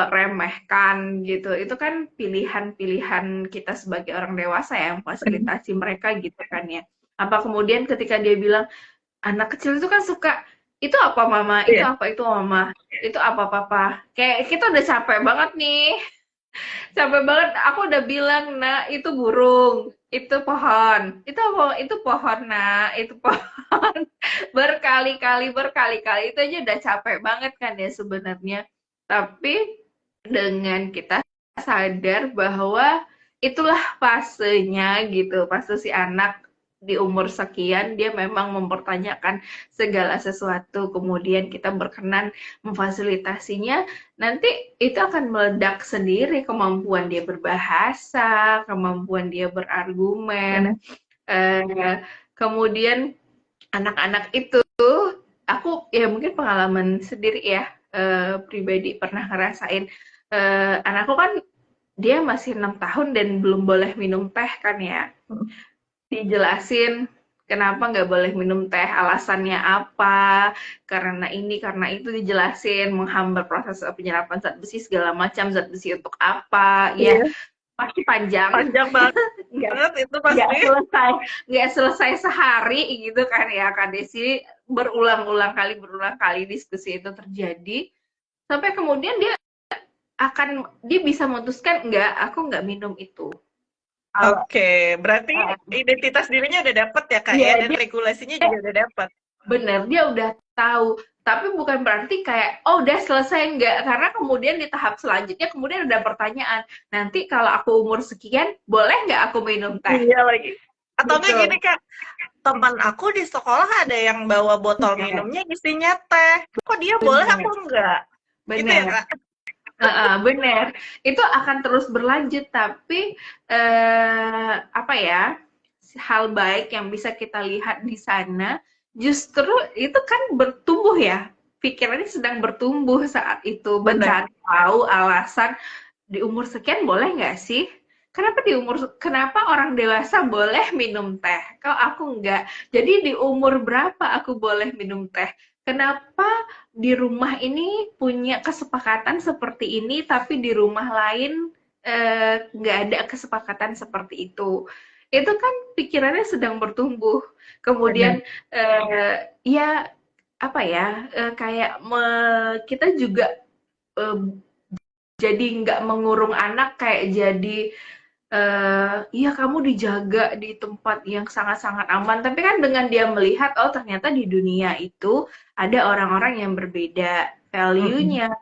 remehkan gitu. Itu kan pilihan-pilihan kita sebagai orang dewasa ya, memfasilitasi mereka gitu kan ya. Apa kemudian ketika dia bilang, anak kecil itu kan suka, "Itu apa mama? Itu Iya, apa? Itu mama? Itu apa papa?" Kayak kita udah capek banget nih. Capek banget. Aku udah bilang, "Nak, itu burung. Itu pohon. Itu apa? Itu pohon, Nak. Itu pohon." Berkali-kali, berkali-kali. Itu aja udah capek banget kan ya sebenarnya. Tapi dengan kita sadar bahwa itulah fasenya gitu, fase si anak di umur sekian dia memang mempertanyakan segala sesuatu, kemudian kita berkenan memfasilitasinya, nanti itu akan meledak sendiri kemampuan dia berbahasa, kemampuan dia bener. berargumen, kemudian anak-anak itu, aku ya mungkin pengalaman sendiri ya, pribadi pernah ngerasain, anakku kan dia masih 6 tahun dan belum boleh minum teh kan ya. Dijelasin kenapa nggak boleh minum teh, alasannya apa, karena ini, karena itu dijelasin, menghambat proses penyerapan zat besi, segala macam, zat besi untuk apa, ya Iya, pasti panjang, panjang banget nggak itu nggak pasti. selesai nggak selesai sehari gitu kan ya Kak Desi, berulang kali diskusi itu terjadi sampai kemudian dia bisa memutuskan enggak, aku nggak minum itu. Kalau Oke, berarti identitas dirinya udah dapet ya Kak ya, ya dan dia regulasinya juga udah dapet. bener dia udah tahu, tapi bukan berarti kayak oh udah selesai enggak, karena kemudian di tahap selanjutnya kemudian ada pertanyaan, nanti kalau aku umur sekian boleh nggak aku minum teh Iya lagi. Atau enggak gini gitu. Kak, teman aku di sekolah ada yang bawa botol Ya, minumnya isinya teh. Kok dia boleh, aku bener enggak? Gitu ya bener. Kak? Bener, itu akan terus berlanjut, tapi apa ya, hal baik yang bisa kita lihat di sana, justru itu kan bertumbuh ya, pikirannya sedang bertumbuh saat itu, Bener. mencari tahu alasan di umur sekian boleh nggak sih? Kenapa orang dewasa boleh minum teh? Kalau aku nggak. Jadi di umur berapa aku boleh minum teh? Kenapa di rumah ini punya kesepakatan seperti ini, tapi di rumah lain nggak ada kesepakatan seperti itu. Itu kan pikirannya sedang bertumbuh. Bener. Kemudian ya apa ya, kayak kita juga eh, jadi nggak mengurung anak, kayak jadi iya kamu dijaga di tempat yang sangat-sangat aman. Tapi kan dengan dia melihat, oh ternyata di dunia itu ada orang-orang yang berbeda Mm-mm. value-nya,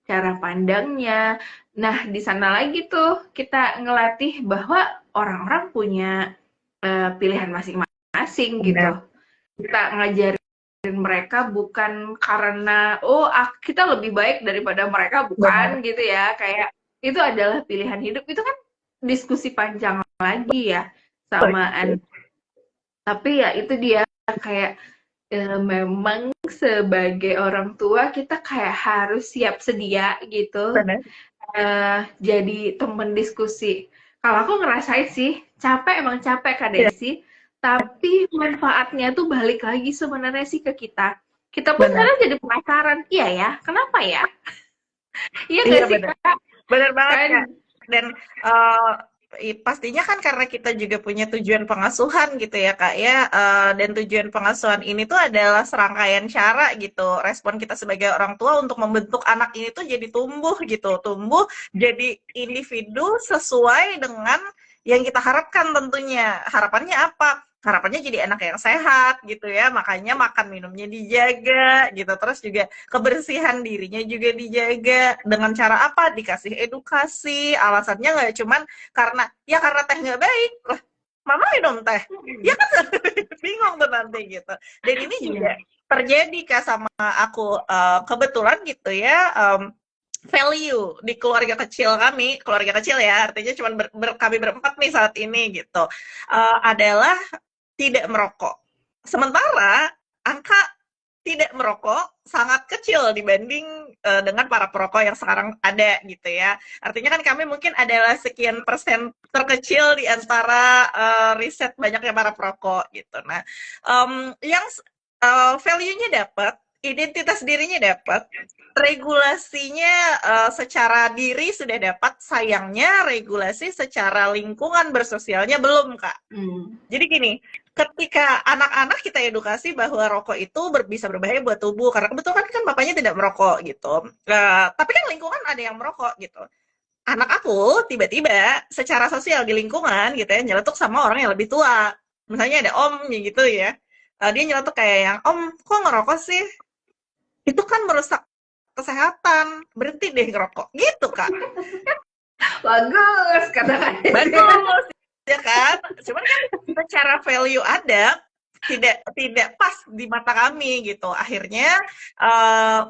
cara pandangnya. Nah, di sana lagi tuh kita ngelatih bahwa orang-orang punya pilihan masing-masing gitu. Benar. Kita ngajarin mereka bukan karena oh kita lebih baik daripada mereka, bukan Benar. gitu ya, kayak itu adalah pilihan hidup. Itu kan diskusi panjang lagi ya sama tapi ya itu dia kayak memang sebagai orang tua kita kayak harus siap sedia gitu Benar. jadi temen diskusi. Kalau aku ngerasain sih capek, emang capek Kak Iya, Desi, tapi manfaatnya tuh balik lagi sebenarnya sih ke kita. Kita pun benar. sekarang jadi penasaran, iya ya, kenapa ya? Iya Iya, nggak sih benar. Kak? Benar banget, Kan? Kak. Dan eh, pastinya kan karena kita juga punya tujuan pengasuhan gitu ya, Kak ya. Dan tujuan pengasuhan ini tuh adalah serangkaian cara gitu. Respon kita sebagai orang tua untuk membentuk anak ini tuh jadi tumbuh gitu. Tumbuh jadi individu sesuai dengan yang kita harapkan tentunya. Harapannya apa? Harapannya jadi anak yang sehat gitu ya. Makanya makan minumnya dijaga gitu. Terus juga kebersihan dirinya juga dijaga dengan cara apa? Dikasih edukasi. Alasannya nggak cuman karena teh nggak baik lah, mama minum teh ya kan. Bingung tuh nanti gitu. Dan ini juga Iya. terjadi kak sama aku. Kebetulan gitu ya, value di keluarga kecil kami, keluarga kecil ya artinya cuma kami berempat nih saat ini gitu, adalah tidak merokok. Sementara angka tidak merokok sangat kecil dibanding dengan para perokok yang sekarang ada gitu ya. Artinya kan kami mungkin adalah sekian persen terkecil di antara riset banyaknya para perokok gitu. Nah, yang value-nya dapat, identitas dirinya dapat, regulasinya secara diri sudah dapat, sayangnya regulasi secara lingkungan bersosialnya belum, Kak. Hmm. Jadi gini, ketika anak-anak kita edukasi bahwa rokok itu bisa berbahaya buat tubuh, karena kebetulan kan bapaknya tidak merokok gitu. Tapi kan lingkungan ada yang merokok gitu. Anak aku tiba-tiba secara sosial di lingkungan gitu ya nyeletuk sama orang yang lebih tua. Misalnya ada omnya gitu ya. Dia nyeletuk kayak yang, "Om, kok ngerokok sih? Itu kan merusak kesehatan. Berhenti deh ngerokok." Gitu, Kak. Bagus kata Kak Desi. Bagus, ya kan? Cuman kan secara value ada, tidak pas di mata kami gitu. Akhirnya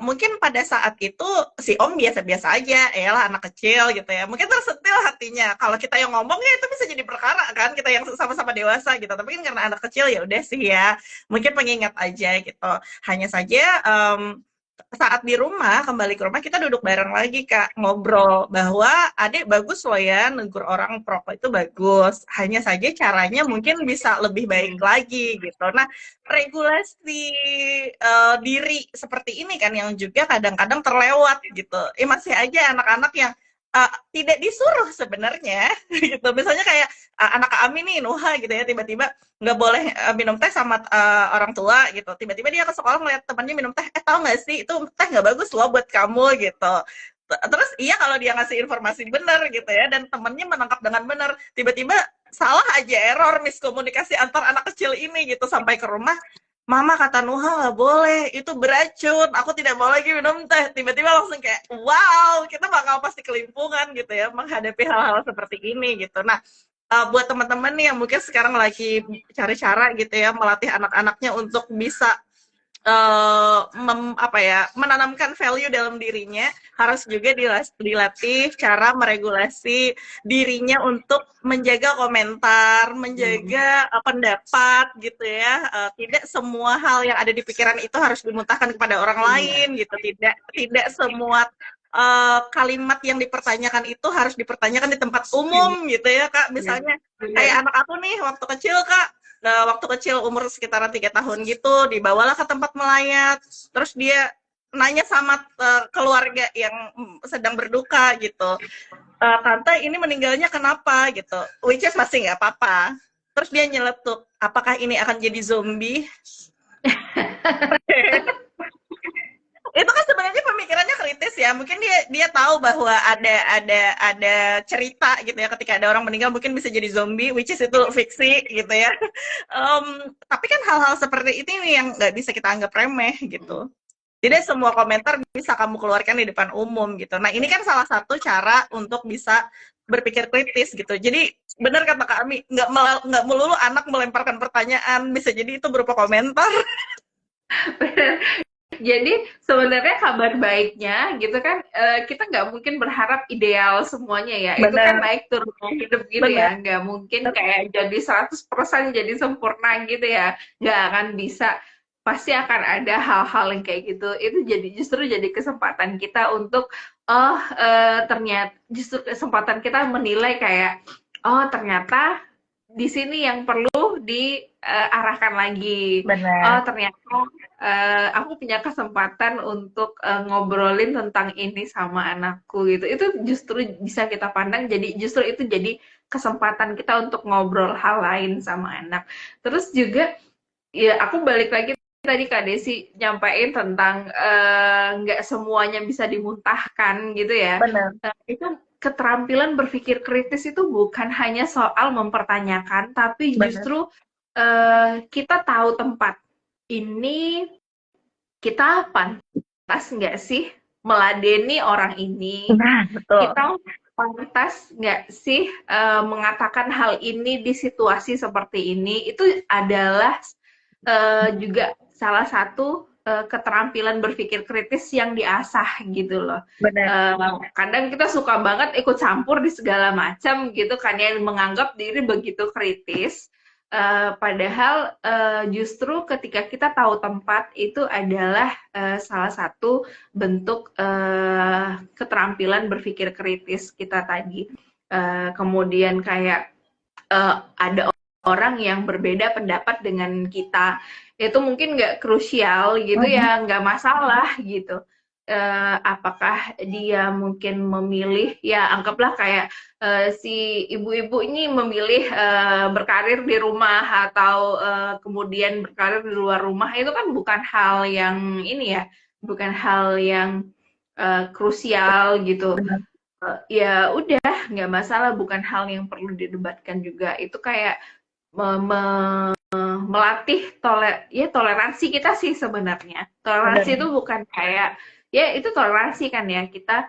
mungkin pada saat itu si Om biasa-biasa aja, ya lah anak kecil gitu ya. Mungkin tersentil hatinya. Kalau kita yang ngomong ya itu bisa jadi perkara kan, kita yang sama-sama dewasa gitu. Tapi kan karena anak kecil ya udah sih ya. Mungkin pengingat aja gitu. Hanya saja saat di rumah, kembali ke rumah, kita duduk bareng lagi, Kak, ngobrol bahwa adek bagus loh ya, negur orang perokok itu bagus. Hanya saja caranya mungkin bisa lebih baik Hmm. lagi gitu. Nah, regulasi diri seperti ini kan yang juga kadang-kadang terlewat gitu. Masih aja anak-anak yang tidak disuruh sebenarnya gitu. Misalnya kayak anak kami nih, Nuha gitu ya, tiba-tiba nggak boleh minum teh sama orang tua gitu. Tiba-tiba dia ke sekolah ngeliat temannya minum teh, tahu nggak sih itu teh nggak bagus loh buat kamu gitu. Terus iya kalau dia ngasih informasi benar gitu ya dan temennya menangkap dengan benar, tiba-tiba salah aja, error miskomunikasi antar anak kecil ini gitu sampai ke rumah. Mama kata Nuha nggak boleh, itu beracun, aku tidak mau lagi minum teh. Tiba-tiba langsung kayak, wow, kita bakal pasti kelimpungan gitu ya menghadapi hal-hal seperti ini gitu. Nah, buat teman-teman nih yang mungkin sekarang lagi cari cara gitu ya melatih anak-anaknya untuk bisa apa ya, menanamkan value dalam dirinya, harus juga dilatih cara meregulasi dirinya untuk menjaga komentar, Hmm. menjaga pendapat gitu ya. Tidak semua hal yang ada di pikiran itu harus dimuntahkan kepada orang Iya. lain gitu. Tidak tidak semua kalimat yang dipertanyakan itu harus dipertanyakan di tempat umum gitu ya, Kak. Iya. Misalnya Benar. kayak anak aku nih waktu kecil, Kak. Nah, waktu kecil umur sekitaran 3 tahun gitu, dibawalah ke tempat melayat, terus dia nanya sama keluarga yang sedang berduka gitu, tante ini meninggalnya kenapa gitu, which is masih nggak apa-apa. Terus dia nyeletuk, apakah ini akan jadi zombie? Itu kan sebenarnya pemikirannya kritis ya, mungkin dia tahu bahwa ada cerita gitu ya, ketika ada orang meninggal mungkin bisa jadi zombie, which is itu fiksi gitu ya. Tapi kan hal-hal seperti itu yang nggak bisa kita anggap remeh gitu. Jadi semua komentar bisa kamu keluarkan di depan umum gitu. Nah ini kan salah satu cara untuk bisa berpikir kritis gitu. Jadi benar kata Kak Ami, nggak melulu anak melemparkan pertanyaan, bisa jadi itu berupa komentar. Jadi sebenarnya kabar baiknya gitu kan, kita nggak mungkin berharap ideal semuanya ya. Itu kan Benar, naik turunnya hidup gitu benar. ya. Nggak mungkin kayak jadi 100% jadi sempurna gitu ya. Nggak akan bisa. Pasti akan ada hal-hal yang kayak gitu. Itu jadi justru jadi kesempatan kita untuk ternyata justru kesempatan kita menilai kayak oh ternyata di sini yang perlu diarahkan lagi. Oh Benar. ternyata aku punya kesempatan untuk ngobrolin tentang ini sama anakku gitu. Itu justru bisa kita pandang jadi justru itu jadi kesempatan kita untuk ngobrol hal lain sama anak. Terus juga ya aku balik lagi tadi Kak Desi nyampein tentang nggak semuanya bisa dimuntahkan gitu ya. Benar, Itu keterampilan berpikir kritis itu bukan hanya soal mempertanyakan, tapi benar. justru kita tahu tempat ini kita pantas nggak sih meladeni orang ini? Nah, betul. Kita pantas nggak sih mengatakan hal ini di situasi seperti ini? Itu adalah juga salah satu keterampilan berpikir kritis yang diasah gitu loh. Benar. Kadang kita suka banget ikut campur di segala macam gitu kan yang menganggap diri begitu kritis. Padahal justru ketika kita tahu tempat itu adalah salah satu bentuk keterampilan berpikir kritis kita tadi. Kemudian kayak ada orang yang berbeda pendapat dengan kita, itu mungkin nggak krusial gitu Mhm. ya, nggak masalah gitu. Apakah dia mungkin memilih, ya anggaplah kayak si ibu-ibu ini memilih berkarir di rumah atau kemudian berkarir di luar rumah, itu kan bukan hal yang ini ya, bukan hal yang krusial gitu. Benar. Ya udah, nggak masalah, bukan hal yang perlu didebatkan juga. Itu kayak melatih toleransi kita sih sebenarnya. Toleransi Benar. itu bukan kayak ya itu toleransi kan ya kita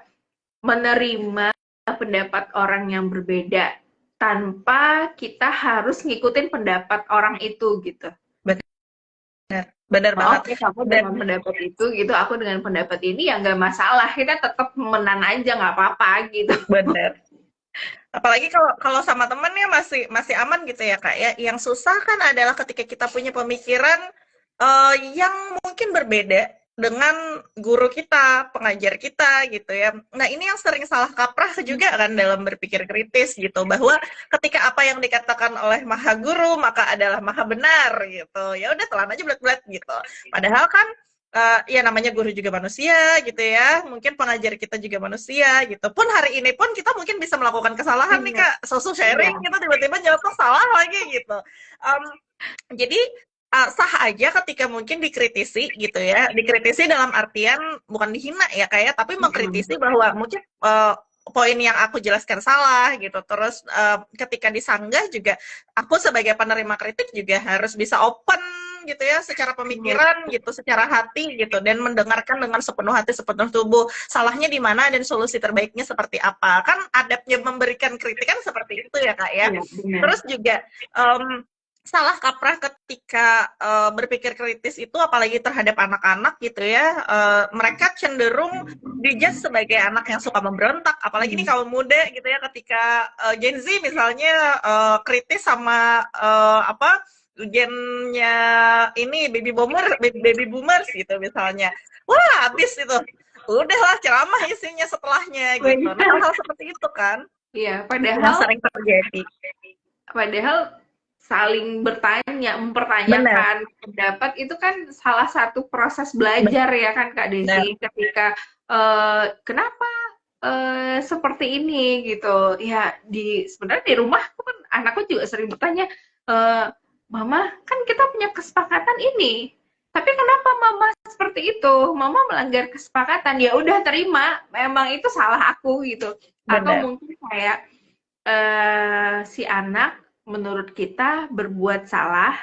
menerima pendapat orang yang berbeda tanpa kita harus ngikutin pendapat orang itu gitu. Benar. Benar Oh, banget. oke, kamu Dan dengan pendapat itu gitu, aku dengan pendapat ini ya nggak masalah. Kita tetap menan aja nggak apa-apa gitu. benar. Apalagi kalau kalau sama temennya masih masih aman gitu ya Kak ya. Yang susah kan adalah ketika kita punya pemikiran yang mungkin berbeda dengan guru kita, pengajar kita gitu ya. Nah, ini yang sering salah kaprah juga kan dalam berpikir kritis gitu, bahwa ketika apa yang dikatakan oleh maha guru maka adalah maha benar gitu. Ya udah telan aja bulat-bulat gitu. Padahal kan ya namanya guru juga manusia gitu ya, mungkin pengajar kita juga manusia gitu. Pun hari ini pun kita mungkin bisa melakukan kesalahan nih Iya, Kak, sosok sharing iya. gitu tiba-tiba nyontoh salah lagi gitu. Um, jadi sah aja ketika mungkin dikritisi gitu ya, dikritisi dalam artian bukan dihina ya kayak, tapi Mm-mm. mengkritisi bahwa mungkin poin yang aku jelaskan salah gitu. Terus ketika disanggah juga, aku sebagai penerima kritik juga harus bisa open gitu ya, secara Iya, pemikiran gitu, secara hati gitu, dan mendengarkan dengan sepenuh hati, sepenuh tubuh. Salahnya di mana dan solusi terbaiknya seperti apa? Kan adabnya memberikan kritikan seperti itu ya kak ya. iya, benar. Terus juga salah kaprah ketika berpikir kritis itu apalagi terhadap anak-anak gitu ya, mereka cenderung dijudge sebagai anak yang suka memberontak, apalagi nih Hmm. kaum muda gitu ya, ketika Gen Z misalnya kritis sama apa gennya ini baby boomers gitu misalnya, wah habis itu, udahlah ceramah isinya setelahnya gitu. Nah Benar. hal-hal seperti itu kan Iya, yang padahal sering terjadi. padahal saling bertanya, Benar, mempertanyakan pendapat itu kan salah satu proses belajar ya kan Kak benar, Desi ketika kenapa seperti ini gitu. Ya di sebenarnya di rumah kan anakku juga sering bertanya, Mama kan kita punya kesepakatan ini. Tapi kenapa mama seperti itu? Mama melanggar kesepakatan. Ya udah terima, memang itu salah aku gitu. Atau Benar. mungkin kayak si anak menurut kita berbuat salah,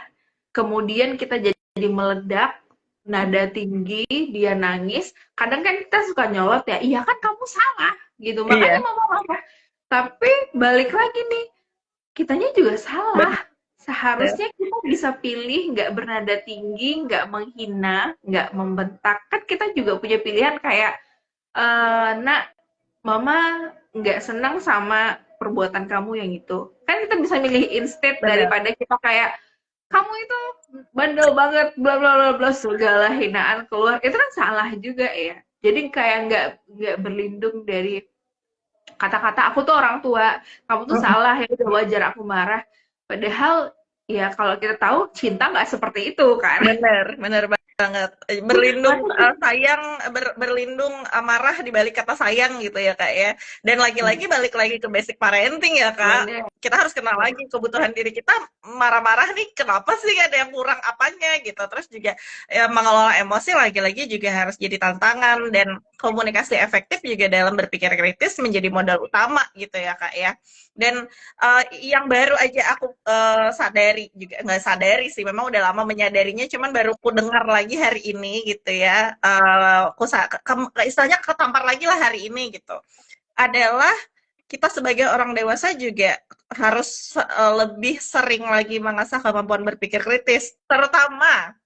kemudian kita jadi meledak, nada tinggi, dia nangis. Kadang kan kita suka nyolot ya, iya kan kamu salah gitu. Makanya Iya, mama marah. Tapi balik lagi nih, kitanya juga salah. benar. Seharusnya kita bisa pilih nggak bernada tinggi, nggak menghina, nggak membentak. Kan kita juga punya pilihan kayak, nak, mama nggak senang sama perbuatan kamu yang itu. Kan kita bisa milih instead Benar. daripada kita kayak, kamu itu bandel banget, bla bla bla bla, segala hinaan keluar. Itu kan salah juga ya. Jadi kayak nggak berlindung dari kata-kata aku tuh orang tua, kamu tuh Mm-mm. salah ya udah wajar aku marah. Padahal ya kalau kita tahu cinta nggak seperti itu kan. Bener, bener banget. Berlindung Masa sih? sayang, berlindung amarah di balik kata sayang gitu ya kak ya. Dan lagi-lagi balik lagi ke basic parenting ya kak. Bener. Kita harus kenal lagi kebutuhan diri kita. Marah-marah nih, kenapa sih ada yang kurang apanya gitu. Terus juga ya, mengelola emosi lagi-lagi juga harus jadi tantangan dan komunikasi efektif juga dalam berpikir kritis menjadi modal utama gitu ya kak ya. Dan yang baru aja aku sadari juga nggak sadari sih, memang udah lama menyadarinya, cuman baru ku dengar lagi hari ini gitu ya. Istilahnya ketampar lagi lah hari ini gitu. Adalah kita sebagai orang dewasa juga harus lebih sering lagi mengasah kemampuan berpikir kritis, terutama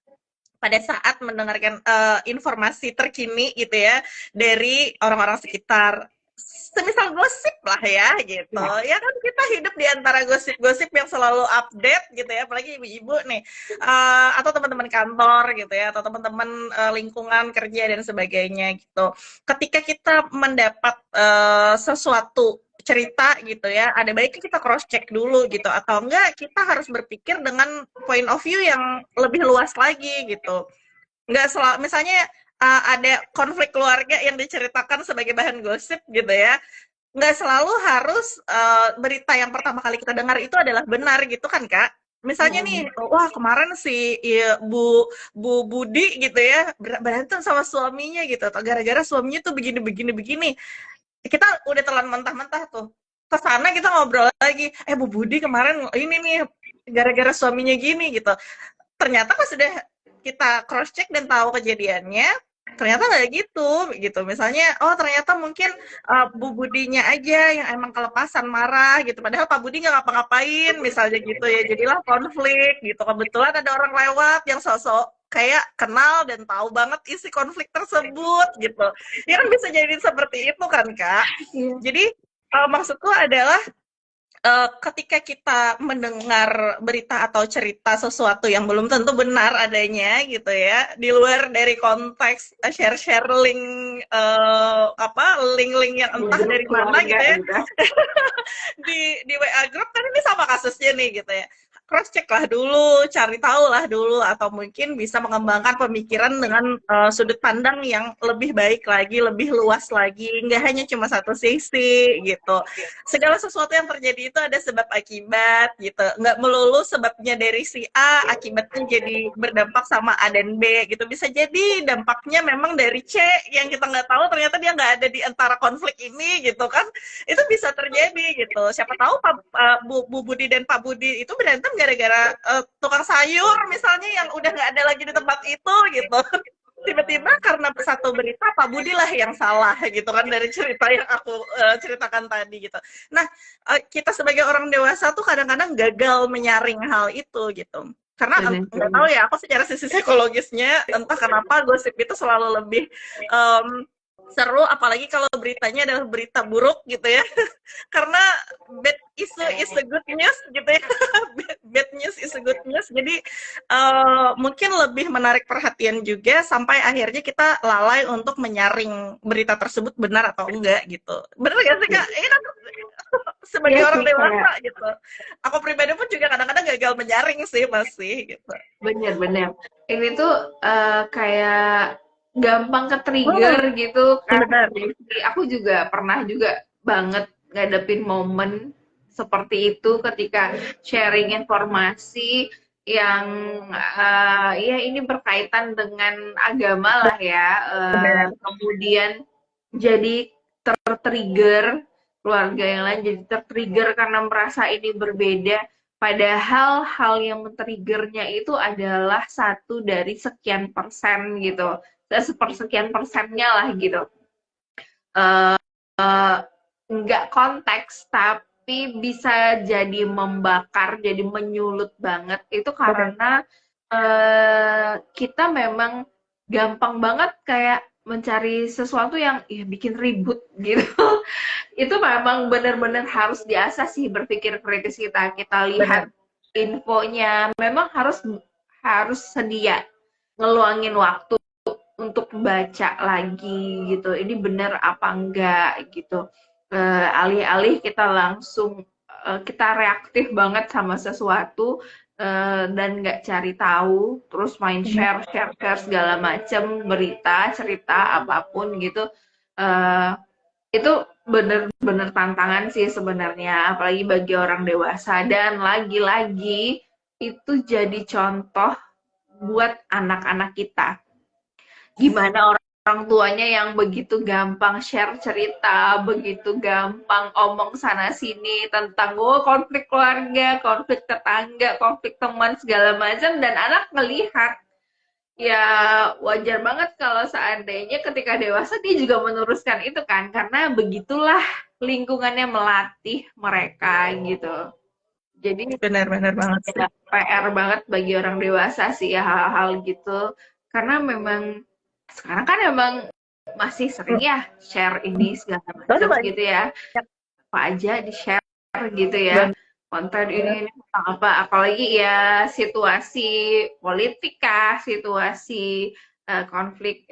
pada saat mendengarkan informasi terkini gitu ya dari orang-orang sekitar, semisal gosip lah ya gitu Ya. ya kan, kita hidup di antara gosip-gosip yang selalu update gitu ya, apalagi ibu-ibu nih, atau teman-teman kantor gitu ya, atau teman-teman lingkungan kerja dan sebagainya gitu. Ketika kita mendapat sesuatu cerita gitu ya, ada baiknya kita cross check dulu gitu, atau enggak kita harus berpikir dengan point of view yang lebih luas lagi gitu. Nggak selalu, misalnya ada konflik keluarga yang diceritakan sebagai bahan gosip gitu ya, nggak selalu harus berita yang pertama kali kita dengar itu adalah benar gitu kan kak. Misalnya nih, wah kemarin si ya, Bu Budi gitu ya berantem sama suaminya gitu, atau gara-gara suaminya tuh begini begini begini, kita udah telan mentah-mentah tuh ke sana, kita ngobrol lagi, Bu Budi kemarin ini nih gara-gara suaminya gini gitu. Ternyata pas sudah kita cross check dan tahu kejadiannya, ternyata nggak gitu gitu. Misalnya, oh ternyata mungkin Bu Budinya aja yang emang kelepasan marah gitu, padahal Pak Budi nggak ngapa-ngapain misalnya gitu ya, jadilah konflik gitu. Kebetulan ada orang lewat yang sosok kayak kenal dan tahu banget isi konflik tersebut gitu ya, kan bisa jadi seperti itu kan kak. Iya. Jadi maksudku adalah ketika kita mendengar berita atau cerita sesuatu yang belum tentu benar adanya gitu ya, di luar dari konteks share-share link, apa, link-link yang Di entah grup dari mana keluarga gitu ya, gitu. di WA grup kan ini sama kasusnya nih gitu ya. Cross check lah dulu, cari tahu lah dulu, atau mungkin bisa mengembangkan pemikiran dengan sudut pandang yang lebih baik lagi, lebih luas lagi, nggak hanya cuma satu sisi gitu. Segala sesuatu yang terjadi itu ada sebab akibat gitu, nggak melulu sebabnya dari si A akibatnya jadi berdampak sama A dan B gitu, bisa jadi dampaknya memang dari C yang kita nggak tahu, ternyata dia nggak ada di antara konflik ini gitu kan. Itu bisa terjadi gitu, siapa tahu Bu Budi dan Pak Budi itu berantem gara-gara tukang sayur misalnya yang udah nggak ada lagi di tempat itu gitu. Tiba-tiba karena satu berita Pak Budi lah yang salah gitu kan, dari cerita yang aku ceritakan tadi gitu. Nah, kita sebagai orang dewasa tuh kadang-kadang gagal menyaring hal itu gitu. Karena nggak tahu Benar-benar. ya, aku secara sisi psikologisnya entah kenapa gosip itu selalu lebih um, seru, apalagi kalau beritanya adalah berita buruk gitu ya. Karena bad isu is a good news gitu ya. Bad news is a good news, jadi mungkin lebih menarik perhatian juga sampai akhirnya kita lalai untuk menyaring berita tersebut benar atau enggak gitu. Bener gak sih kak? Ini kan sebagai Iya orang sih, kayak dewasa gitu, aku pribadi pun juga kadang-kadang gagal menyaring sih masih gitu. bener-bener. Ini tuh kayak gampang ke-trigger Hmm, gitu kan. benar. Jadi aku juga pernah juga banget ngadepin momen seperti itu ketika sharing informasi. yang ya ini berkaitan dengan agama lah ya. Benar. Kemudian jadi tertrigger, keluarga yang lain jadi tertrigger karena merasa ini berbeda. Padahal hal yang men-triggernya itu adalah satu dari sekian persen gitu, sepersekian persennya lah gitu. Eh, nggak konteks, tapi bisa jadi membakar, jadi menyulut banget. Itu Benar. karena kita memang gampang banget kayak mencari sesuatu yang ya bikin ribut gitu. Itu memang benar-benar harus diasah sih berpikir kritis kita. Kita Benar. lihat infonya, memang harus harus sedia ngeluangin waktu untuk baca lagi gitu. Ini benar apa enggak gitu. Alih-alih kita langsung kita reaktif banget sama sesuatu dan nggak cari tahu, terus main Mhm. share, share, share segala macam berita, cerita apapun gitu. Eh, itu bener-bener tantangan sih sebenarnya, apalagi bagi orang dewasa. Dan lagi-lagi itu jadi contoh buat anak-anak kita. Gimana orang tuanya yang begitu gampang share cerita, begitu gampang omong sana sini tentang konflik keluarga, konflik tetangga, konflik teman segala macam, dan anak melihat ya wajar banget kalau seandainya ketika dewasa dia juga meneruskan itu kan, karena begitulah lingkungannya melatih mereka gitu. Jadi Benar-benar banget sih. ya, PR banget bagi orang dewasa sih ya hal-hal gitu. Karena memang sekarang kan memang masih sering Hmm. ya share ini segala Ada macam banyak. gitu ya. Apa aja di-share gitu ya. Benar. Konten ini tentang apa, apalagi ya situasi politik kah, situasi konflik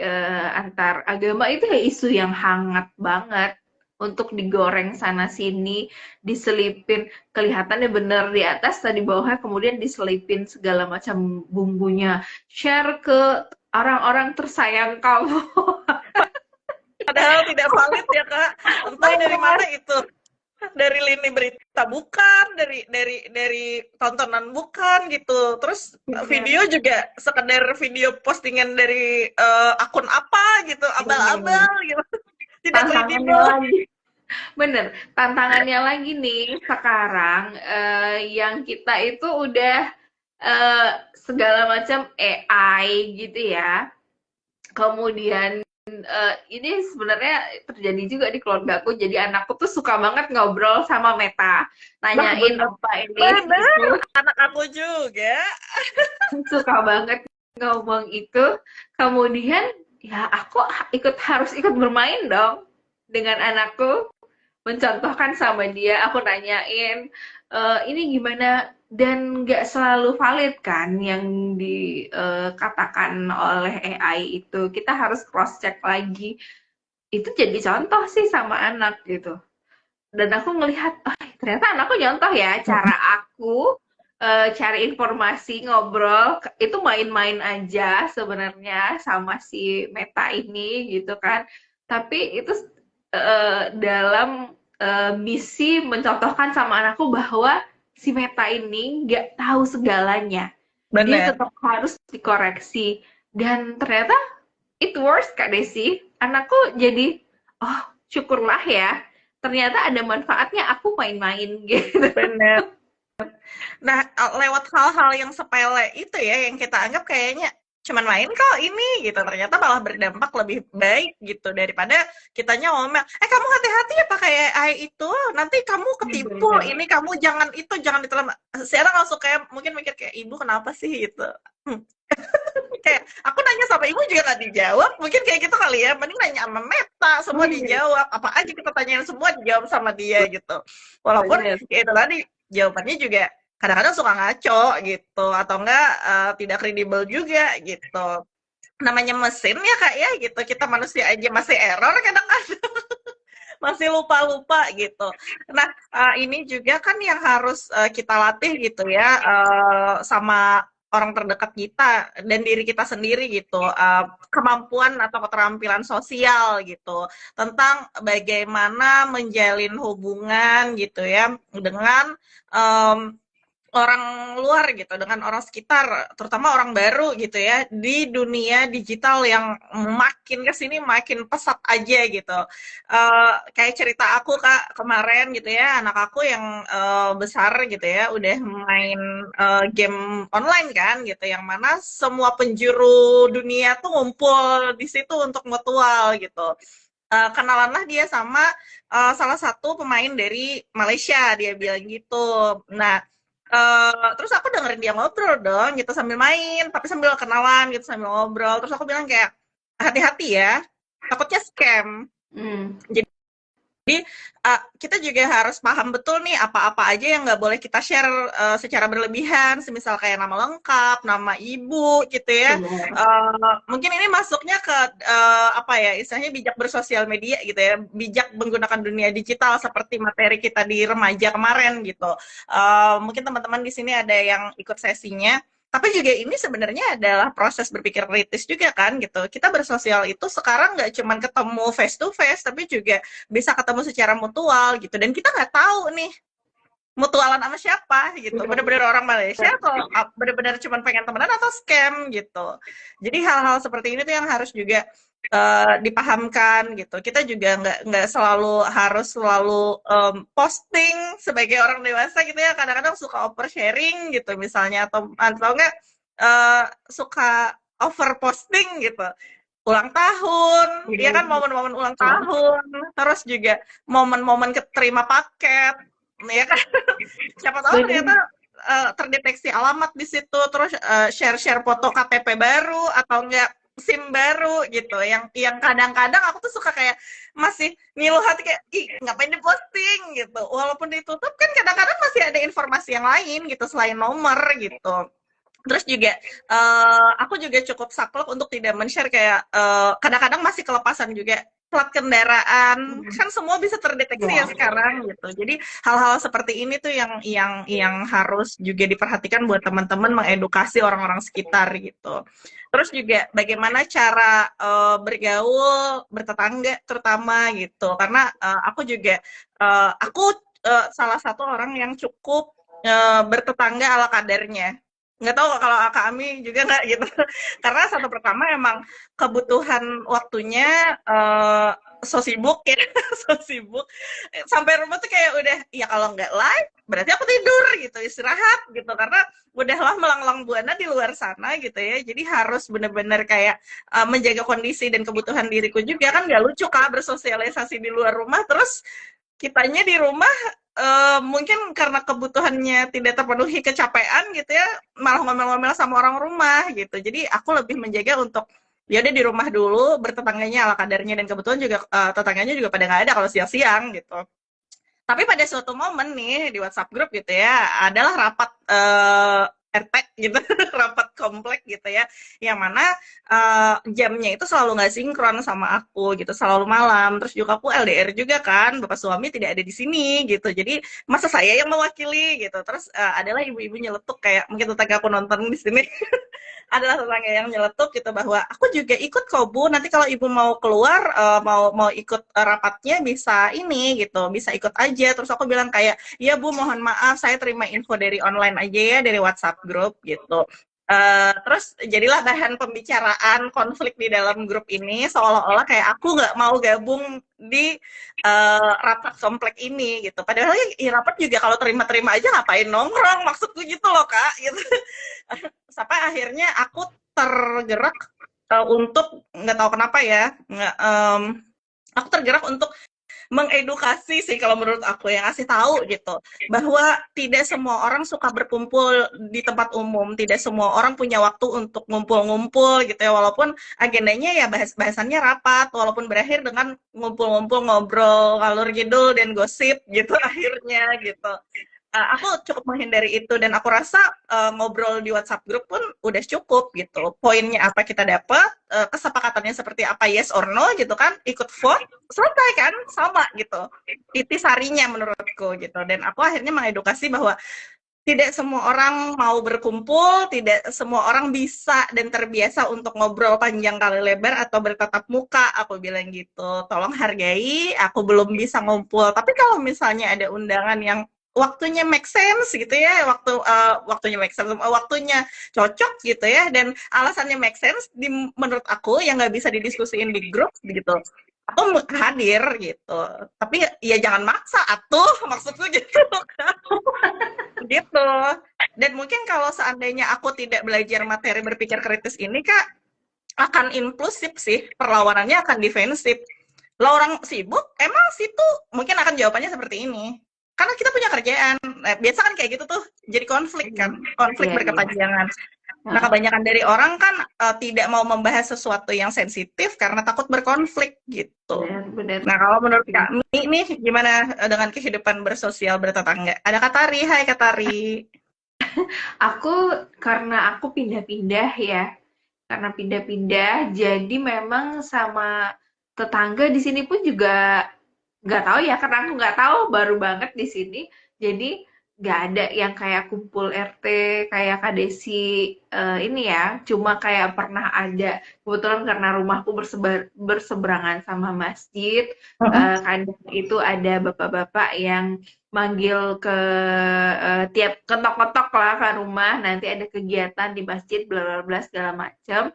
antar agama itu ya isu yang hangat banget untuk digoreng sana sini, diselipin kelihatannya bener di atas, tadi bawahnya kemudian diselipin segala macam bumbunya. Share ke orang-orang tersayang kamu. Padahal tidak valid ya Kak. Entah dari mana itu. Dari lini berita bukan, dari tontonan bukan gitu. Terus Bener, video juga sekedar video postingan dari akun apa gitu, bener. abal-abal gitu. Tidak Tantangannya kredibel. lagi, bener. Tantangannya lagi nih sekarang yang kita itu udah segala macam AI gitu ya. Kemudian ini sebenarnya terjadi juga di keluargaku. Jadi anakku tuh suka banget ngobrol sama Meta, Nah, nanyain bener. apa ini Bener, itu, anak aku juga. suka banget ngomong itu. Kemudian ya aku harus ikut bermain dong dengan anakku, mencontohkan sama dia, aku nanyain ini gimana, dan nggak selalu valid kan yang dikatakan oleh AI itu. Kita harus cross check lagi. Itu jadi contoh sih sama anak gitu. Dan aku ngelihat, oh, ternyata anakku nyontoh ya cara aku cari informasi, ngobrol, itu main-main aja sebenarnya sama si Meta ini gitu kan. Tapi itu dalam misi mencontohkan sama anakku bahwa si Meta ini nggak tahu segalanya. Dia Bener. tetap harus dikoreksi. Dan ternyata it works Kak Desi. Anakku jadi, oh syukurlah ya. Ternyata ada manfaatnya aku main-main gitu. Bener. Nah, lewat hal-hal yang sepele itu ya, yang kita anggap kayaknya cuman main kok ini gitu, ternyata malah berdampak lebih baik gitu daripada kitanya ngomel, kamu hati-hati ya pakai AI itu, nanti kamu ketipu, Bener. ini kamu jangan itu, jangan ditelan. Sekarang langsung kayak mungkin mikir kayak ibu kenapa sih gitu. Hmm. Kayak aku nanya sama ibu juga nggak dijawab, mungkin kayak gitu kali ya, mending nanya sama Meta semua Bener. dijawab, apa aja kita tanyain semua dijawab sama dia gitu. Walaupun Bener. ya itu tadi jawabannya juga kadang-kadang suka ngaco gitu atau enggak tidak kredibel juga gitu. Namanya mesin ya Kak ya gitu. Kita manusia aja masih error kadang-kadang. Masih lupa-lupa gitu. Nah, ini juga kan yang harus kita latih gitu ya sama orang terdekat kita dan diri kita sendiri gitu, kemampuan atau keterampilan sosial gitu, tentang bagaimana menjalin hubungan gitu ya dengan um, orang luar gitu, dengan orang sekitar, terutama orang baru gitu ya, di dunia digital yang makin kesini makin pesat aja gitu. Kayak cerita aku Kak kemarin gitu ya, anak aku yang besar gitu ya, udah main game online kan gitu, yang mana semua penjuru dunia tuh ngumpul di situ untuk mutual gitu. Kenalanlah dia sama salah satu pemain dari Malaysia, dia bilang gitu. Nah, terus aku dengerin dia ngobrol dong gitu sambil main, tapi sambil kenalan gitu sambil ngobrol. Terus aku bilang kayak hati-hati ya, takutnya scam. Hmm. Jadi kita juga harus paham betul nih apa-apa aja yang nggak boleh kita share secara berlebihan, semisal kayak nama lengkap, nama ibu gitu ya. Benar. Mungkin ini masuknya ke apa ya, istilahnya bijak bersosial media gitu ya, bijak menggunakan dunia digital seperti materi kita di remaja kemarin gitu. Mungkin teman-teman di sini ada yang ikut sesinya. Tapi juga ini sebenarnya adalah proses berpikir kritis juga kan gitu. Kita bersosial itu sekarang nggak cuma ketemu face to face, tapi juga bisa ketemu secara mutual gitu. Dan kita nggak tahu nih mutualan sama siapa gitu. Bener-bener orang Malaysia atau bener-bener cuma pengen temenan atau scam gitu. Jadi hal-hal seperti ini tuh yang harus juga dipahamkan gitu. Kita juga nggak selalu harus selalu posting sebagai orang dewasa gitu ya. Kadang-kadang suka oversharing gitu misalnya, atau nggak suka over posting gitu. Ulang tahun, ya kan, momen-momen ulang tahun, terus juga momen-momen keterima paket, ya kan. Siapa tahu ternyata Benar. terdeteksi alamat di situ, terus share-share foto KTP baru atau enggak SIM baru gitu, yang kadang-kadang aku tuh suka kayak masih ngilu hati kayak ih ngapain diposting gitu, walaupun ditutup kan kadang-kadang masih ada informasi yang lain gitu selain nomor gitu. Terus juga aku juga cukup saklek untuk tidak men-share kayak kadang-kadang masih kelepasan juga plat kendaraan, kan semua bisa terdeteksi ya Ya. sekarang gitu. Jadi hal-hal seperti ini tuh yang harus juga diperhatikan buat teman-teman, mengedukasi orang-orang sekitar gitu. Terus juga bagaimana cara bergaul, bertetangga terutama gitu. Karena aku salah satu orang yang cukup bertetangga ala kadarnya. Nggak tahu kalau Kak Ami juga nggak gitu. Karena satu pertama emang kebutuhan waktunya so sibuk ya, so sibuk. Sampai rumah tuh kayak udah, ya kalau nggak live, berarti aku tidur gitu, istirahat gitu. Karena udahlah melanglang buana di luar sana gitu ya. Jadi harus bener-bener kayak menjaga kondisi dan kebutuhan diriku juga. Kan nggak lucu Kak bersosialisasi di luar rumah, terus kitanya di rumah mungkin karena kebutuhannya tidak terpenuhi, kecapean gitu ya, malah ngomel-ngomel sama orang rumah gitu. Jadi aku lebih menjaga untuk ya udah di rumah dulu, bertetangganya ala kadarnya, dan kebetulan juga tetangganya juga pada nggak ada kalau siang-siang gitu. Tapi pada suatu momen nih di WhatsApp grup gitu ya, adalah rapat RT gitu, rapat komplek gitu ya, yang mana jamnya itu selalu nggak sinkron sama aku gitu, selalu malam. Terus juga aku LDR juga kan, bapak suami tidak ada di sini gitu. Jadi masa saya yang mewakili gitu. Terus adalah ibu-ibu nyeletuk kayak mungkin tetangga aku nonton di sini. Adalah tetangga yang nyeletuk gitu bahwa aku juga ikut kok Bu, nanti kalau ibu mau keluar mau mau ikut rapatnya bisa ini gitu, bisa ikut aja. Terus aku bilang kayak iya Bu, mohon maaf saya terima info dari online aja ya, dari WhatsApp grup gitu. Terus jadilah bahan pembicaraan konflik di dalam grup ini, seolah-olah kayak aku nggak mau gabung di rapat komplek ini gitu. Padahal ya rapat juga kalau terima-terima aja ngapain nongkrong, maksudku gitu loh Kak gitu. Sampai akhirnya aku tergerak untuk nggak tahu kenapa ya, aku tergerak untuk mengedukasi sih kalau menurut aku, yang ngasih tahu gitu bahwa tidak semua orang suka berkumpul di tempat umum, tidak semua orang punya waktu untuk ngumpul-ngumpul gitu ya, walaupun agendanya ya bahasannya rapat, walaupun berakhir dengan ngumpul-ngumpul ngobrol ngalur ngidul dan gosip gitu akhirnya gitu. Aku cukup menghindari itu, dan aku rasa ngobrol di WhatsApp grup pun udah cukup gitu. Poinnya apa kita dapat, kesepakatannya seperti apa, yes or no gitu kan, ikut vote, selesai kan, sama gitu. Intisarinya menurutku gitu. Dan aku akhirnya mengedukasi bahwa tidak semua orang mau berkumpul, tidak semua orang bisa dan terbiasa untuk ngobrol panjang kali lebar atau bertatap muka. Aku bilang gitu, tolong hargai, aku belum bisa ngumpul. Tapi kalau misalnya ada undangan yang waktunya make sense gitu ya, waktunya make sense, waktunya cocok gitu ya, dan alasannya make sense menurut aku yang nggak bisa didiskusiin di grup gitu. Aku hadir gitu, tapi ya jangan maksa atuh, maksudku gitu kan. Gitu. Dan mungkin kalau seandainya aku tidak belajar materi berpikir kritis ini, Kak, akan impulsif sih, perlawanannya akan defensif. Lah orang sibuk, emang situ mungkin akan jawabannya seperti ini. Karena kita punya kerjaan. Nah, biasa kan kayak gitu tuh, jadi konflik kan, konflik Iya, iya. berkepanjangan. Nah, Heeh. kebanyakan dari orang kan tidak mau membahas sesuatu yang sensitif karena takut berkonflik gitu. Benar, benar. Nah, kalau menurut Kak Mi nih, gimana dengan kehidupan bersosial bertetangga? Ada Katari, hai Katari. Aku karena aku pindah-pindah ya, karena pindah-pindah, jadi memang sama tetangga di sini pun juga nggak tahu ya, karena aku nggak tahu, baru banget di sini. Jadi nggak ada yang kayak kumpul RT, kayak Kak Desi ini ya. Cuma kayak pernah ada, kebetulan karena rumahku berseberangan sama masjid, kadang itu ada bapak-bapak yang manggil ke tiap ketok-ketok lah ke rumah, nanti ada kegiatan di masjid, bla bla bla segala macam.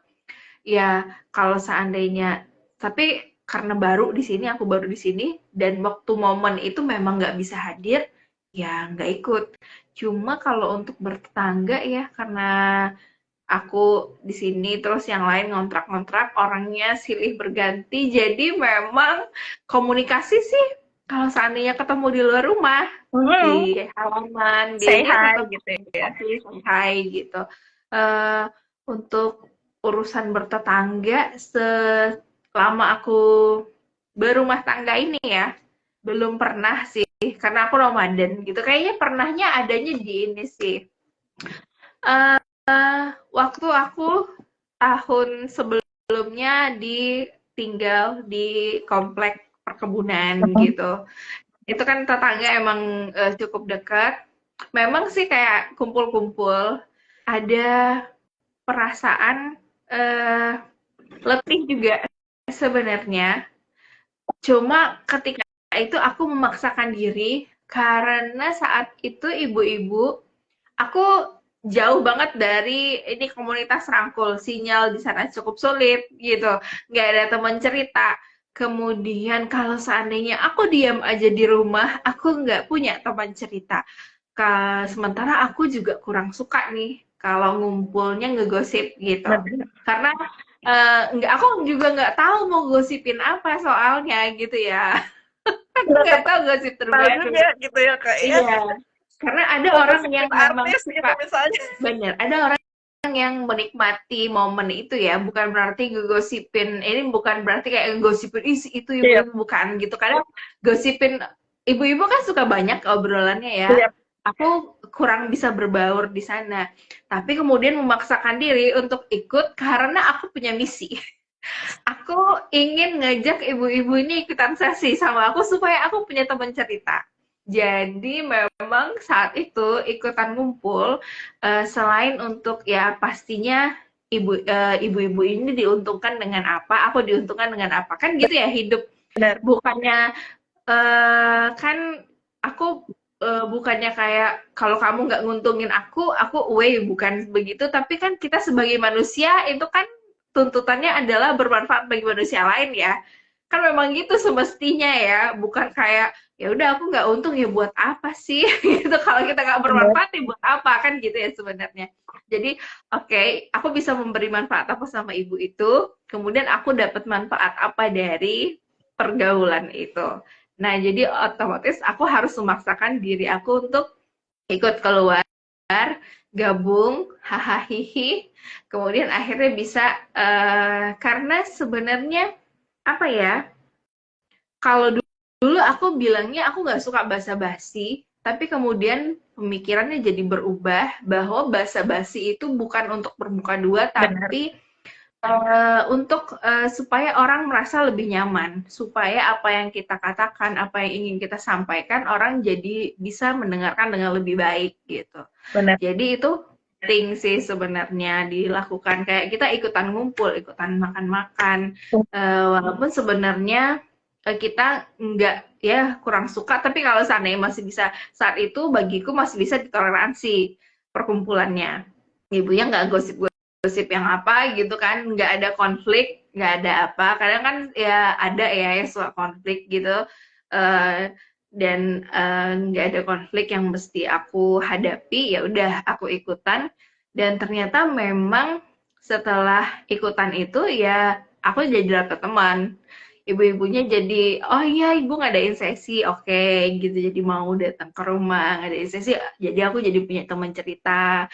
Ya, kalau seandainya, tapi karena baru di sini, aku baru di sini, dan waktu momen itu memang nggak bisa hadir, ya nggak ikut. Cuma kalau untuk bertetangga ya, karena aku di sini, terus yang lain ngontrak-ngontrak, orangnya silih berganti, jadi memang komunikasi sih, kalau seandainya ketemu di luar rumah, Hmm, di halaman, say dia hi tetap gitu ya. komunikasi, say hi gitu. Eh, untuk urusan bertetangga, selama aku berumah tangga ini ya, belum pernah sih, karena aku nomaden gitu. Kayaknya pernahnya adanya di ini sih. Eh, waktu aku tahun sebelumnya tinggal di komplek perkebunan gitu. Itu kan tetangga emang cukup dekat. Memang sih kayak kumpul-kumpul, ada perasaan letih juga sebenarnya. Cuma ketika itu aku memaksakan diri karena saat itu ibu-ibu, aku jauh banget dari ini komunitas rangkul, sinyal di sana cukup sulit gitu, nggak ada teman cerita. Kemudian kalau seandainya aku diam aja di rumah, aku nggak punya teman cerita. Sementara aku juga kurang suka nih kalau ngumpulnya ngegosip gitu. Bener. Karena nggak, aku juga nggak tahu mau gosipin apa soalnya gitu ya. Aku Nggak nggak tahu gosip ketahui terbaru. juga gitu ya, Kak ya. Iya, karena ada Mau orang gosipin yang memang artis gitu suka, misalnya. bener, ada orang yang menikmati momen itu ya, bukan berarti ngegosipin, ini bukan berarti kayak ngegosipin, isi itu Iya, ibu-ibu, bukan gitu. Kadang gosipin, ibu-ibu kan suka banyak obrolannya ya, iya. aku kurang bisa berbaur di sana. Tapi kemudian memaksakan diri untuk ikut karena aku punya misi. Aku ingin ngajak ibu-ibu ini ikutan sesi sama aku supaya aku punya teman cerita. Jadi memang saat itu ikutan ngumpul, selain untuk ya pastinya ibu-ibu ini diuntungkan dengan apa, aku diuntungkan dengan apa, kan gitu ya hidup. Benar. Bukannya kan aku bukannya kayak kalau kamu nggak nguntungin aku away, bukan begitu. Tapi kan kita sebagai manusia itu kan tuntutannya adalah bermanfaat bagi manusia lain ya. Kan memang gitu semestinya ya, bukan kayak ya udah aku nggak untung ya buat apa sih gitu. Kalau kita nggak Benar. bermanfaat ya buat apa kan gitu ya sebenarnya. Jadi oke, aku bisa memberi manfaat apa sama ibu itu, kemudian aku dapat manfaat apa dari pergaulan itu. Nah, jadi otomatis aku harus memaksakan diri aku untuk ikut keluar, gabung, hahaha, kemudian akhirnya bisa, karena sebenarnya apa ya, kalau dulu aku bilangnya aku nggak suka basa-basi, tapi kemudian pemikirannya jadi berubah bahwa basa-basi itu bukan untuk bermuka dua, Benar. tapi untuk supaya orang merasa lebih nyaman, supaya apa yang kita katakan, apa yang ingin kita sampaikan, orang jadi bisa mendengarkan dengan lebih baik gitu. Benar. Jadi itu penting sih sebenarnya dilakukan, kayak kita ikutan ngumpul, ikutan makan-makan, walaupun sebenarnya kita nggak ya kurang suka, tapi kalau seandainya masih bisa saat itu bagiku masih bisa ditoleransi perkumpulannya. Ibunya nggak gosip-gosip yang apa gitu kan, nggak ada konflik, nggak ada apa. Kadang kan ya ada ya yang suka konflik gitu. Eh, dan nggak ada konflik yang mesti aku hadapi, ya udah aku ikutan. Dan ternyata memang setelah ikutan itu ya aku jadi dapet teman, ibu-ibunya jadi oh iya ibu ngadain sesi, oke gitu, jadi mau datang ke rumah ngadain sesi, jadi aku jadi punya teman cerita,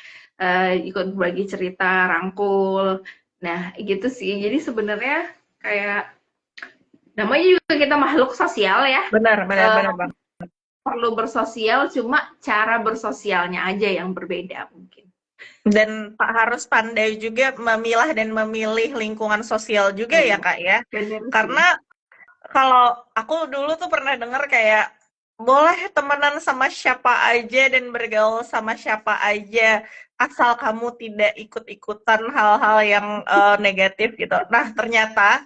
ikut berbagi cerita, rangkul. Nah gitu sih, jadi sebenarnya kayak namanya juga kita makhluk sosial ya, Benar, benar, eh, benar bang. perlu bersosial, cuma cara bersosialnya aja yang berbeda mungkin. Dan harus pandai juga memilah dan memilih lingkungan sosial juga ya Iya, kak ya. bener sih. Karena kalau aku dulu tuh pernah dengar kayak boleh temenan sama siapa aja dan bergaul sama siapa aja asal kamu tidak ikut-ikutan hal-hal yang negatif gitu. Nah, ternyata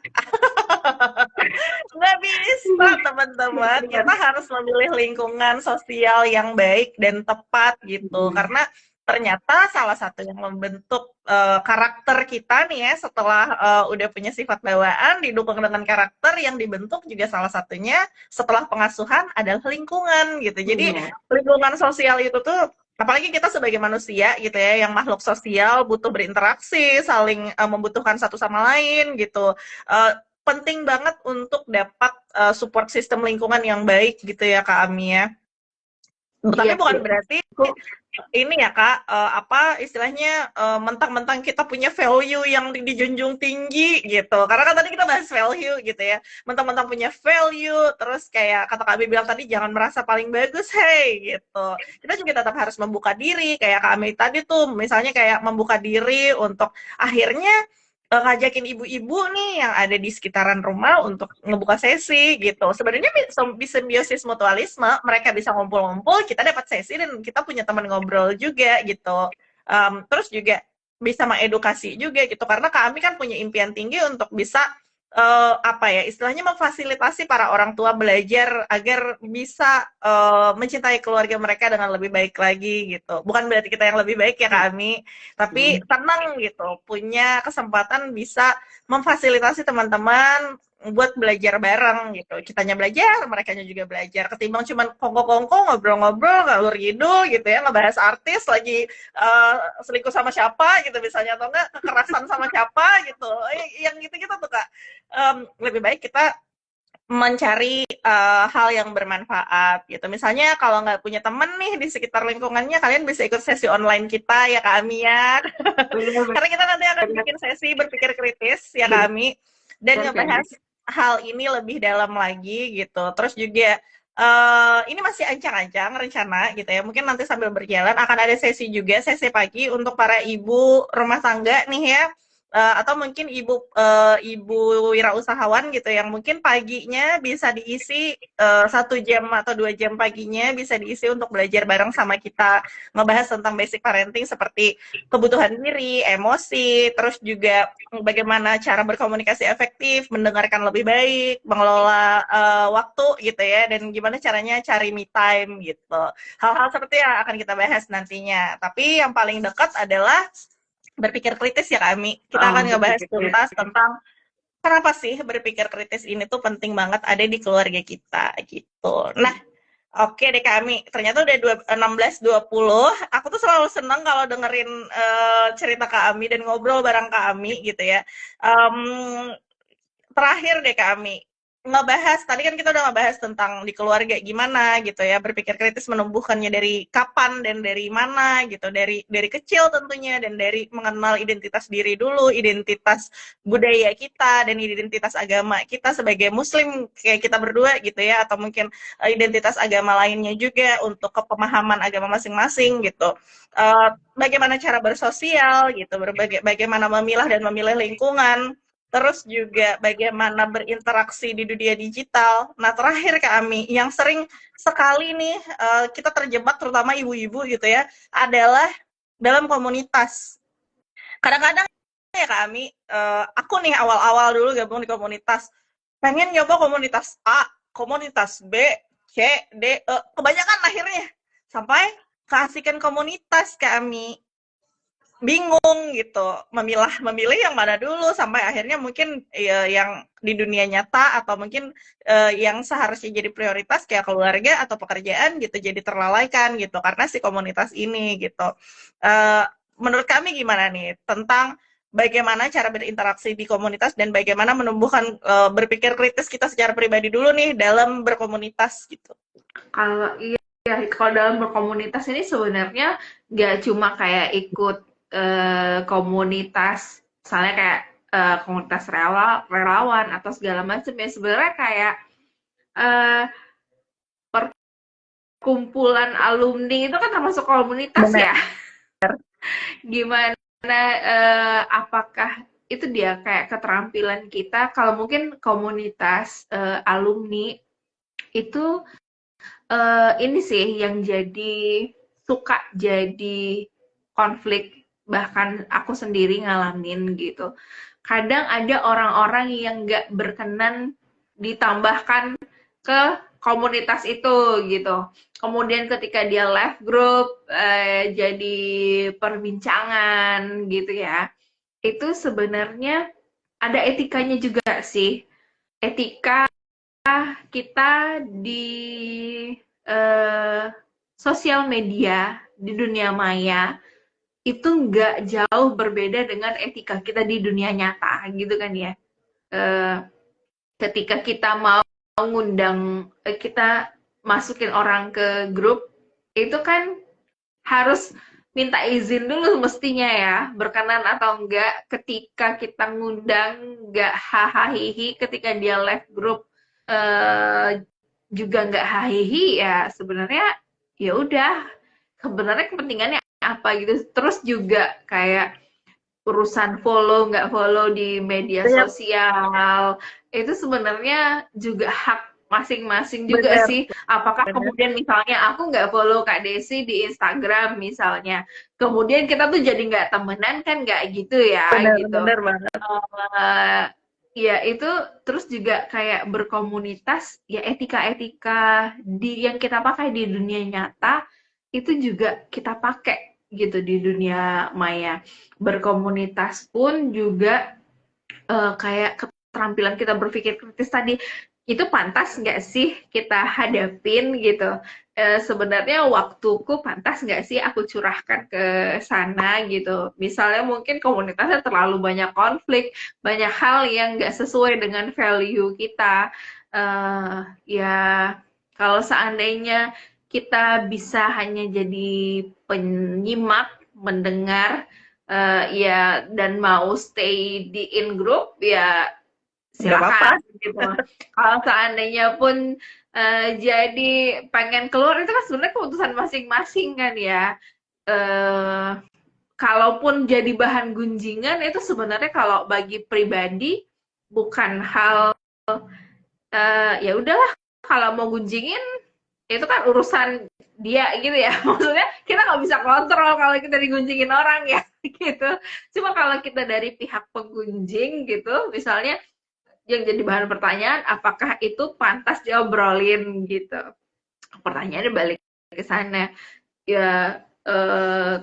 nggak bisa teman-teman. Kita Bener. harus memilih lingkungan sosial yang baik dan tepat gitu. Hmm. Karena ternyata salah satu yang membentuk karakter kita nih ya setelah udah punya sifat bawaan didukung dengan karakter yang dibentuk juga salah satunya setelah pengasuhan adalah lingkungan gitu. Jadi Bener. lingkungan sosial itu tuh apalagi kita sebagai manusia gitu ya yang makhluk sosial butuh berinteraksi, saling membutuhkan satu sama lain gitu. Eh, Penting banget untuk dapat support sistem lingkungan yang baik gitu ya Kak Ami ya. Iya Tapi bukan sih. berarti Aku ini ya Kak, apa istilahnya mentang-mentang kita punya value yang dijunjung tinggi gitu. Karena kan tadi kita bahas value gitu ya. Mentang-mentang punya value, terus kayak kata Kak Ami bilang tadi jangan merasa paling bagus, hey gitu. Kita juga tetap harus membuka diri, kayak Kak Ami tadi tuh, misalnya kayak membuka diri untuk akhirnya ngajakin ibu-ibu nih yang ada di sekitaran rumah untuk ngebuka sesi gitu. Sebenarnya simbiosis mutualisme, mereka bisa ngumpul-ngumpul, kita dapat sesi dan kita punya teman ngobrol juga gitu. Terus juga bisa mengedukasi juga gitu karena kami kan punya impian tinggi untuk bisa apa ya istilahnya memfasilitasi para orang tua belajar agar bisa mencintai keluarga mereka dengan lebih baik lagi gitu. Bukan berarti kita yang lebih baik ya kami, tapi tenang gitu punya kesempatan bisa memfasilitasi teman-teman buat belajar bareng gitu, kitanya belajar mereka juga belajar ketimbang cuman kongko-kongko ngobrol-ngobrol ngalur ngidul gitu ya ngebahas artis lagi selingkuh sama siapa gitu misalnya atau enggak kekerasan sama siapa gitu yang gitu-gitu tuh kak. Lebih baik kita mencari hal yang bermanfaat gitu. Misalnya kalau nggak punya temen nih di sekitar lingkungannya, kalian bisa ikut sesi online kita ya Kak Ami ya. bener Karena kita nanti akan bener bikin sesi berpikir kritis ya bener Kak Ami dan bener. ngebahas hal ini lebih dalam lagi gitu. Terus juga ini masih ancang-ancang rencana gitu ya. Mungkin nanti sambil berjalan akan ada sesi juga sesi pagi untuk para ibu rumah tangga nih ya. Atau mungkin ibu wirausahawan gitu yang mungkin paginya bisa diisi 1 jam atau 2 jam paginya bisa diisi untuk belajar bareng sama kita ngebahas tentang basic parenting seperti kebutuhan diri, emosi, terus juga bagaimana cara berkomunikasi efektif, mendengarkan lebih baik, mengelola waktu gitu ya, dan gimana caranya cari me time gitu. Hal-hal seperti yang akan kita bahas nantinya. Tapi yang paling dekat adalah berpikir kritis ya kami. Kita akan ngebahas Berpikir tuntas tentang kenapa sih berpikir kritis ini tuh penting banget ada di keluarga kita gitu. Nah, oke deh kami. Ternyata udah 16:20. Aku tuh selalu seneng kalau dengerin cerita Kak Ami dan ngobrol bareng Kak Ami gitu ya. Um, Terakhir deh kami ngebahas tadi kan kita udah ngebahas tentang di keluarga gimana gitu ya berpikir kritis menumbuhkannya dari kapan dan dari mana gitu dari kecil tentunya dan dari mengenal identitas diri dulu identitas budaya kita dan identitas agama kita sebagai muslim kayak kita berdua gitu ya atau mungkin identitas agama lainnya juga untuk kepemahaman agama masing-masing gitu. Bagaimana cara bersosial gitu bagaimana memilah dan memilih lingkungan terus juga bagaimana berinteraksi di dunia digital. Nah, terakhir Kak Ami, yang sering sekali nih kita terjebak, terutama ibu-ibu gitu ya, adalah dalam komunitas. Kadang-kadang ya Kak Ami, aku nih awal-awal dulu gabung di komunitas, pengen nyoba komunitas A, komunitas B, C, D, E, kebanyakan akhirnya sampai keasikan komunitas kami bingung gitu memilih yang mana dulu sampai akhirnya mungkin ya, yang di dunia nyata atau mungkin yang seharusnya jadi prioritas kayak keluarga atau pekerjaan gitu jadi terlalaikan gitu karena si komunitas ini gitu. Eh, Menurut kami gimana nih tentang bagaimana cara berinteraksi di komunitas dan bagaimana menumbuhkan berpikir kritis kita secara pribadi dulu nih dalam berkomunitas gitu. Kalau iya, kalau dalam berkomunitas ini sebenarnya nggak cuma kayak ikut komunitas, misalnya kayak komunitas relawan atau segala macam ya. Sebenarnya kayak eh, perkumpulan alumni itu kan termasuk komunitas Benar. ya. Gimana apakah itu dia kayak keterampilan kita? Kalau mungkin komunitas alumni itu ini sih yang jadi suka jadi konflik, bahkan aku sendiri ngalamin gitu. Kadang ada orang-orang yang nggak berkenan ditambahkan ke komunitas itu gitu. Kemudian ketika dia left group, jadi perbincangan gitu ya. Itu sebenarnya ada etikanya juga sih. Etika kita di eh, sosial media, di dunia maya, itu nggak jauh berbeda dengan etika kita di dunia nyata, gitu kan ya. Eh, Ketika kita mau ngundang, kita masukin orang ke grup, itu kan harus minta izin dulu mestinya ya, berkenan atau enggak ketika kita ngundang, nggak hahaha ketika dia live grup, eh, juga nggak hahihi ya sebenarnya ya udah sebenarnya kepentingannya apa gitu terus juga kayak urusan follow nggak follow di media Iya, sosial itu sebenarnya juga hak masing-masing juga benar, sih apakah benar, kemudian misalnya aku nggak follow Kak Desi di Instagram misalnya kemudian kita tuh jadi nggak temenan kan nggak gitu ya benar, gitu. benar banget. Ya itu terus juga kayak berkomunitas ya etika-etika yang kita pakai di dunia nyata itu juga kita pakai gitu di dunia maya. Berkomunitas pun juga kayak keterampilan kita berpikir kritis tadi itu pantas nggak sih kita hadapin gitu. Sebenarnya waktuku pantas nggak sih aku curahkan ke sana gitu. Misalnya mungkin komunitasnya terlalu banyak konflik, banyak hal yang nggak sesuai dengan value kita. Ya kalau seandainya kita bisa hanya jadi penyimak, mendengar, ya dan mau stay di in group ya Nggak apa-apa. silakan gitu. Kalau seandainya pun jadi pengen keluar itu kan sebenarnya keputusan masing-masing kan ya. Eh, Kalaupun jadi bahan gunjingan itu sebenarnya kalau bagi pribadi bukan hal ya udahlah kalau mau gunjingin itu kan urusan dia gitu ya maksudnya kita nggak bisa kontrol kalau kita digunjingin orang ya gitu cuma kalau kita dari pihak penggunjing gitu misalnya yang jadi bahan pertanyaan apakah itu pantas diobrolin gitu pertanyaannya balik ke sana ya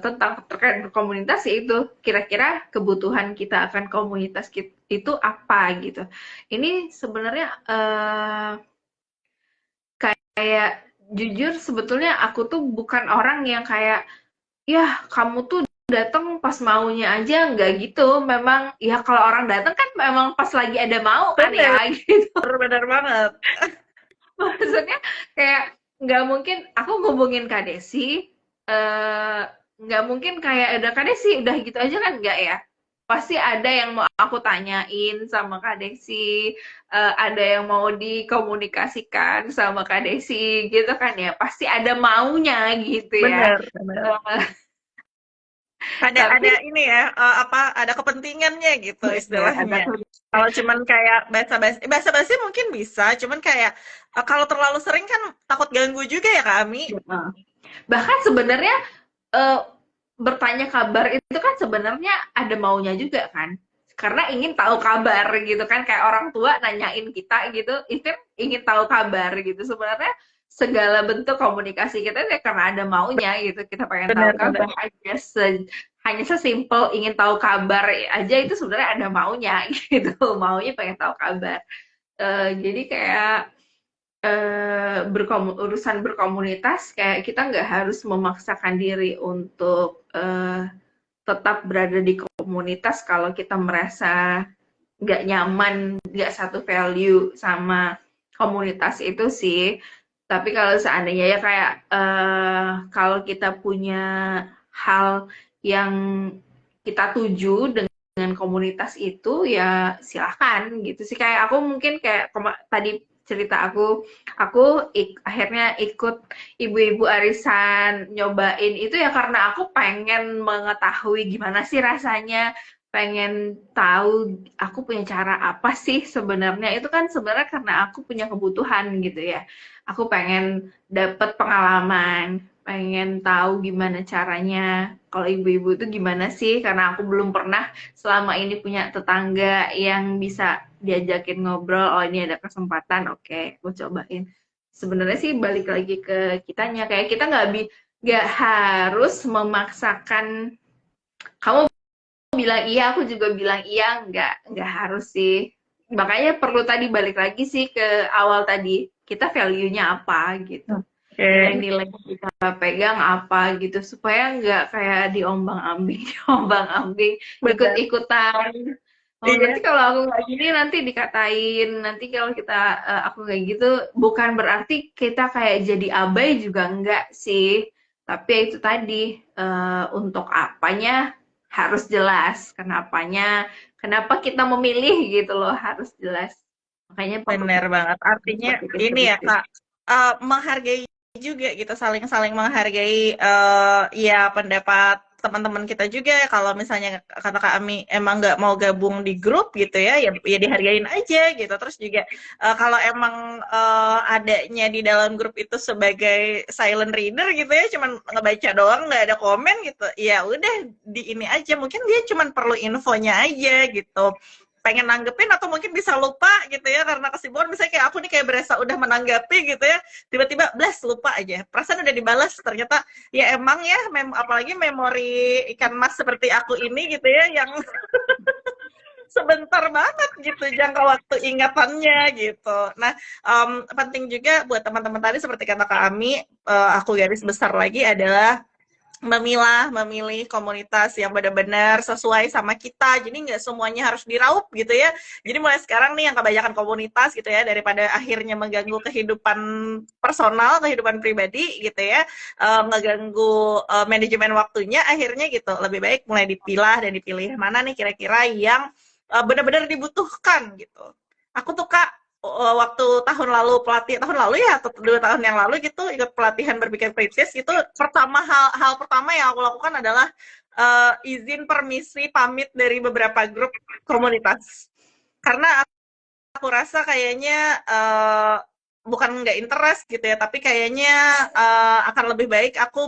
tentang terkait berkomunitas itu kira-kira kebutuhan kita akan komunitas itu apa gitu ini sebenarnya kayak jujur sebetulnya aku tuh bukan orang yang kayak ya kamu tuh datang pas maunya aja nggak gitu memang ya kalau orang datang kan memang pas lagi ada mau kan Benar, ya gitu benar banget. maksudnya kayak nggak mungkin aku ngubungin Kak Desi nggak mungkin kayak ada Kak Desi udah gitu aja kan nggak ya pasti ada yang mau aku tanyain sama Kak Desi ada yang mau dikomunikasikan sama Kak Desi gitu kan ya pasti ada maunya gitu ya. Benar, benar. Ada Tapi ini ya, apa, ada kepentingannya gitu benar ada istilahnya. Kalau cuman kayak basa-basi mungkin bisa, cuman kayak kalau terlalu sering kan takut ganggu juga ya kami. bahkan sebenarnya bertanya kabar itu kan sebenarnya ada maunya juga kan karena ingin tahu kabar gitu kan, kayak orang tua nanyain kita gitu itu ingin tahu kabar gitu. Sebenarnya segala bentuk komunikasi kita itu karena ada maunya gitu, kita pengen tahu Benar-benar. kabar aja, hanya sesimpel ingin tahu kabar aja itu sebenarnya ada maunya gitu, maunya pengen tahu kabar. Jadi kayak urusan berkomunitas kayak kita nggak harus memaksakan diri untuk tetap berada di komunitas kalau kita merasa nggak nyaman, nggak satu value sama komunitas itu sih. Tapi kalau seandainya ya kayak kalau kita punya hal yang kita tuju dengan komunitas itu ya silahkan gitu sih. Kayak aku mungkin kayak tadi cerita aku akhirnya ikut ibu-ibu arisan nyobain itu ya karena aku pengen mengetahui gimana sih rasanya, pengen tahu aku punya cara apa sih sebenarnya. Itu kan sebenarnya karena aku punya kebutuhan gitu ya. Aku pengen dapet pengalaman, pengen tahu gimana caranya. Kalau ibu-ibu itu gimana sih? Karena aku belum pernah selama ini punya tetangga yang bisa diajakin ngobrol. Oh ini ada kesempatan, oke, aku cobain. Sebenarnya sih balik lagi ke kitanya, kayak kita nggak harus memaksakan kamu bilang iya, aku juga bilang iya, nggak harus sih. Makanya perlu tadi balik lagi sih ke awal tadi, kita value-nya apa gitu. Oke. Nilai-nilai yang kita pegang apa gitu, supaya nggak kayak diombang-ambing, diombang-ambing, Benar. ikut-ikutan. Oh, nanti Iya. kalau aku nggak gini nanti dikatain, nanti kalau aku nggak gitu, bukan berarti kita kayak jadi abai juga enggak sih. Tapi ya itu tadi, untuk apanya harus jelas, kenapa kita memilih gitu loh, harus jelas. Makanya perlu Benar banget. Artinya seperti ini ya kritis. Kak, menghargai juga gitu, saling-saling menghargai ya pendapat teman-teman kita juga. Kalau misalnya kata Kak Ami emang nggak mau gabung di grup gitu ya, ya dihargain aja gitu. Terus juga kalau emang adanya di dalam grup itu sebagai silent reader gitu ya, cuman ngebaca doang, nggak ada komen gitu. Ya udah di ini aja. Mungkin dia cuman perlu infonya aja gitu, pengen nanggepin atau mungkin bisa lupa gitu ya karena kesibukan. Misalnya kayak aku nih kayak berasa udah menanggapi gitu ya, tiba-tiba blast lupa aja, perasaan udah dibalas ternyata. Ya emang ya apalagi memori ikan mas seperti aku ini gitu ya, yang sebentar banget gitu jangka waktu ingatannya gitu. Nah, penting juga buat teman-teman tadi seperti kata Kak Ami, aku garis besar lagi adalah memilih komunitas yang benar-benar sesuai sama kita. Jadi nggak semuanya harus diraup gitu ya. Jadi mulai sekarang nih yang kebanyakan komunitas gitu ya, daripada akhirnya mengganggu kehidupan personal, kehidupan pribadi gitu ya, ngeganggu manajemen waktunya, akhirnya gitu. Lebih baik mulai dipilah dan dipilih mana nih kira-kira yang benar-benar dibutuhkan gitu. Aku tuh Kak, waktu tahun lalu tahun lalu ya atau 2 tahun yang lalu gitu ikut pelatihan berpikir kritis gitu, hal pertama yang aku lakukan adalah izin permisi pamit dari beberapa grup komunitas, karena aku rasa kayaknya bukan nggak interest gitu ya, tapi kayaknya akan lebih baik aku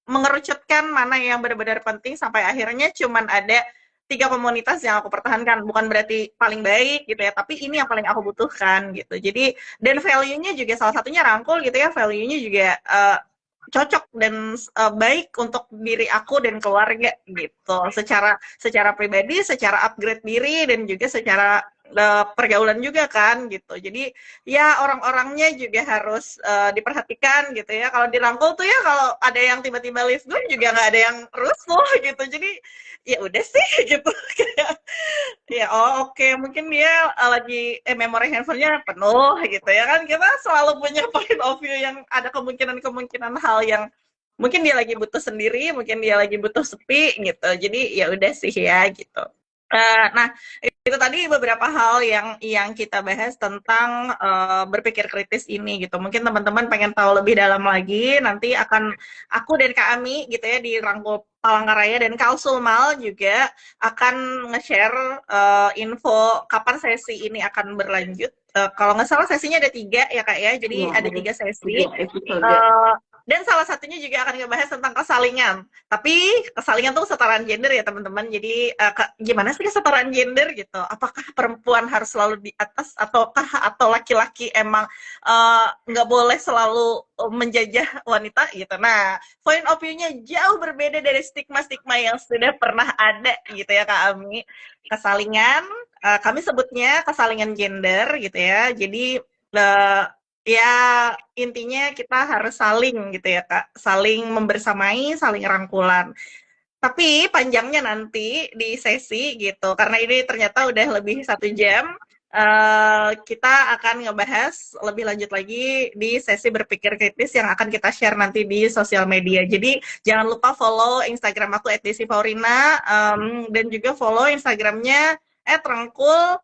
mengerucutkan mana yang benar-benar penting sampai akhirnya cuman ada 3 komunitas yang aku pertahankan. Bukan berarti paling baik gitu ya, tapi ini yang paling aku butuhkan gitu. Jadi dan value-nya juga salah satunya rangkul gitu ya, value-nya juga cocok dan baik untuk diri aku dan keluarga gitu. Secara pribadi, secara upgrade diri dan juga secara pergaulan juga kan gitu. Jadi ya orang-orangnya juga harus diperhatikan gitu ya. Kalau dirangkul tuh ya, kalau ada yang tiba-tiba leave group juga nggak ada yang rusuh gitu. Jadi ya udah sih gitu. Ya oh oke, mungkin dia lagi memori handphonenya penuh gitu ya kan, kita selalu punya point of view yang ada kemungkinan hal yang mungkin dia lagi butuh sendiri, mungkin dia lagi butuh sepi gitu. Jadi ya udah sih ya gitu. Nah, itu tadi beberapa hal yang kita bahas tentang berpikir kritis ini gitu. Mungkin teman-teman pengen tahu lebih dalam lagi, nanti akan aku dan Kak Ami gitu ya di Rangkul Palangkaraya, dan Kak Sulmal juga akan nge-share info kapan sesi ini akan berlanjut. Kalau nggak salah sesinya ada 3 ya Kak ya, Iya, jadi ada ada 3 sesi. 3 episode. Dan salah satunya juga akan ngebahas tentang kesalingan. Tapi kesalingan tuh kesetaraan gender ya teman-teman. Jadi gimana sih kesetaraan gender gitu? Apakah perempuan harus selalu di atas atau laki-laki emang nggak boleh selalu menjajah wanita gitu? Nah, point of view-nya jauh berbeda dari stigma-stigma yang sudah pernah ada gitu ya Kak Ami. Kesalingan, kami sebutnya kesalingan gender gitu ya. Jadi ya intinya kita harus saling gitu ya Kak, saling membersamai, saling rangkulan. Tapi panjangnya nanti di sesi gitu, karena ini ternyata udah lebih 1 jam, kita akan ngebahas lebih lanjut lagi di sesi berpikir kritis yang akan kita share nanti di sosial media. Jadi jangan lupa follow Instagram aku @desifaurina, dan juga follow Instagramnya @rangkul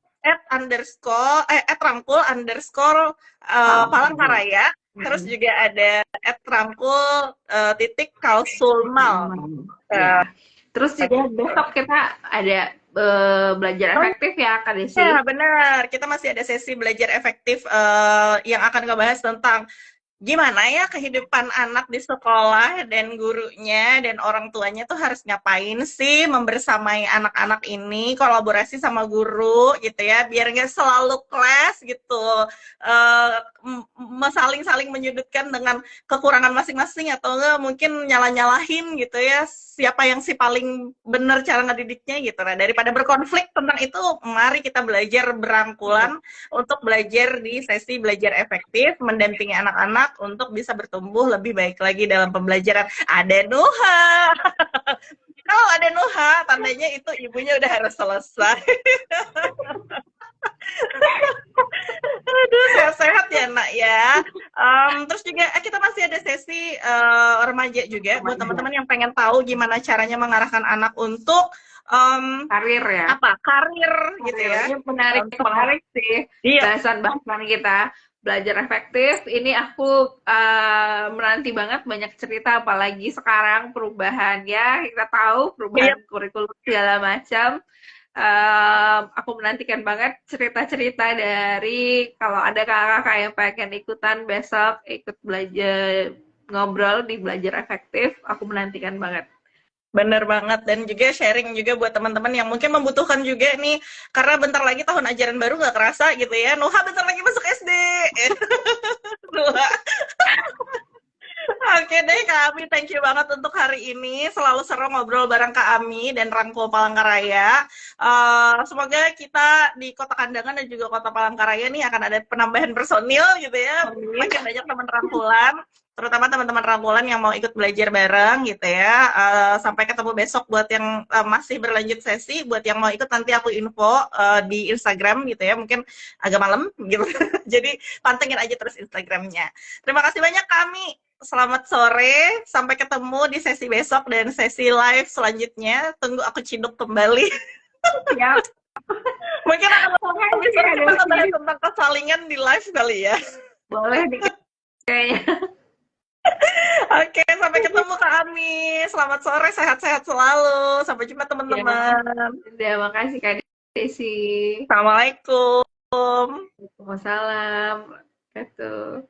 @rangkul_, Palangkaraya. Terus juga ada @rangkul titik kausulmal. Ya. Terus juga besok kita ada belajar efektif ya Kak Desi. Ya, benar. Kita masih ada sesi belajar efektif yang akan ngebahas tentang gimana ya kehidupan anak di sekolah dan gurunya dan orang tuanya tuh harus ngapain sih membersamai anak-anak ini, kolaborasi sama guru gitu ya, biar nggak selalu kelas gitu, saling-saling menyudutkan dengan kekurangan masing-masing atau enggak mungkin nyalah-nyalahin gitu ya, siapa yang si paling benar cara ngedidiknya gitu. Nah, daripada berkonflik tentang itu, mari kita belajar berangkulan untuk belajar di sesi belajar efektif, mendampingi anak-anak untuk bisa bertumbuh lebih baik lagi dalam pembelajaran. Ada Nuha. Kalau ada Nuha, tandanya itu ibunya udah harus selesai. Aduh, sehat-sehat ya nak ya. Terus juga kita masih ada sesi remaja juga buat teman-teman yang pengen tahu gimana caranya mengarahkan anak untuk karir ya. karir gitu ya. Ini menarik sih. Iya. Bahasan kita belajar efektif. Ini aku menanti banget banyak cerita, apalagi sekarang perubahan ya, kita tahu perubahan kurikulum segala macam. Aku menantikan banget cerita-cerita dari kalau ada kakak-kakak yang pengen ikutan besok ikut belajar ngobrol di belajar efektif. Aku menantikan banget. Bener banget, dan juga sharing juga buat teman-teman yang mungkin membutuhkan juga nih, karena bentar lagi tahun ajaran baru nggak kerasa gitu ya. Nuha bentar lagi masuk SD. Nuha. Oke deh Kak Ami, thank you banget untuk hari ini. Selalu seru ngobrol bareng Kak Ami dan Rangkul Palangkaraya. Semoga kita di Kota Kandangan dan juga Kota Palangkaraya nih akan ada penambahan personil gitu ya. Makin banyak teman rangkulan, terutama teman-teman rangkulan yang mau ikut belajar bareng gitu ya. Sampai ketemu besok buat yang masih berlanjut sesi. Buat yang mau ikut nanti aku info di Instagram gitu ya. Mungkin agak malam gitu. Jadi pantengin aja terus Instagramnya. Terima kasih banyak Kami. Selamat sore, sampai ketemu di sesi besok dan sesi live selanjutnya. Tunggu aku ciduk kembali. Ya. Mungkin akan kita bahas tentang kesalingan di live kali ya. Boleh nih kayaknya. Oke, sampai ketemu Kak Ami. Selamat sore, sehat-sehat selalu. Sampai jumpa teman-teman. Ya, makasih Kak Desi. Assalamualaikum. Waalaikumsalam. Gitu.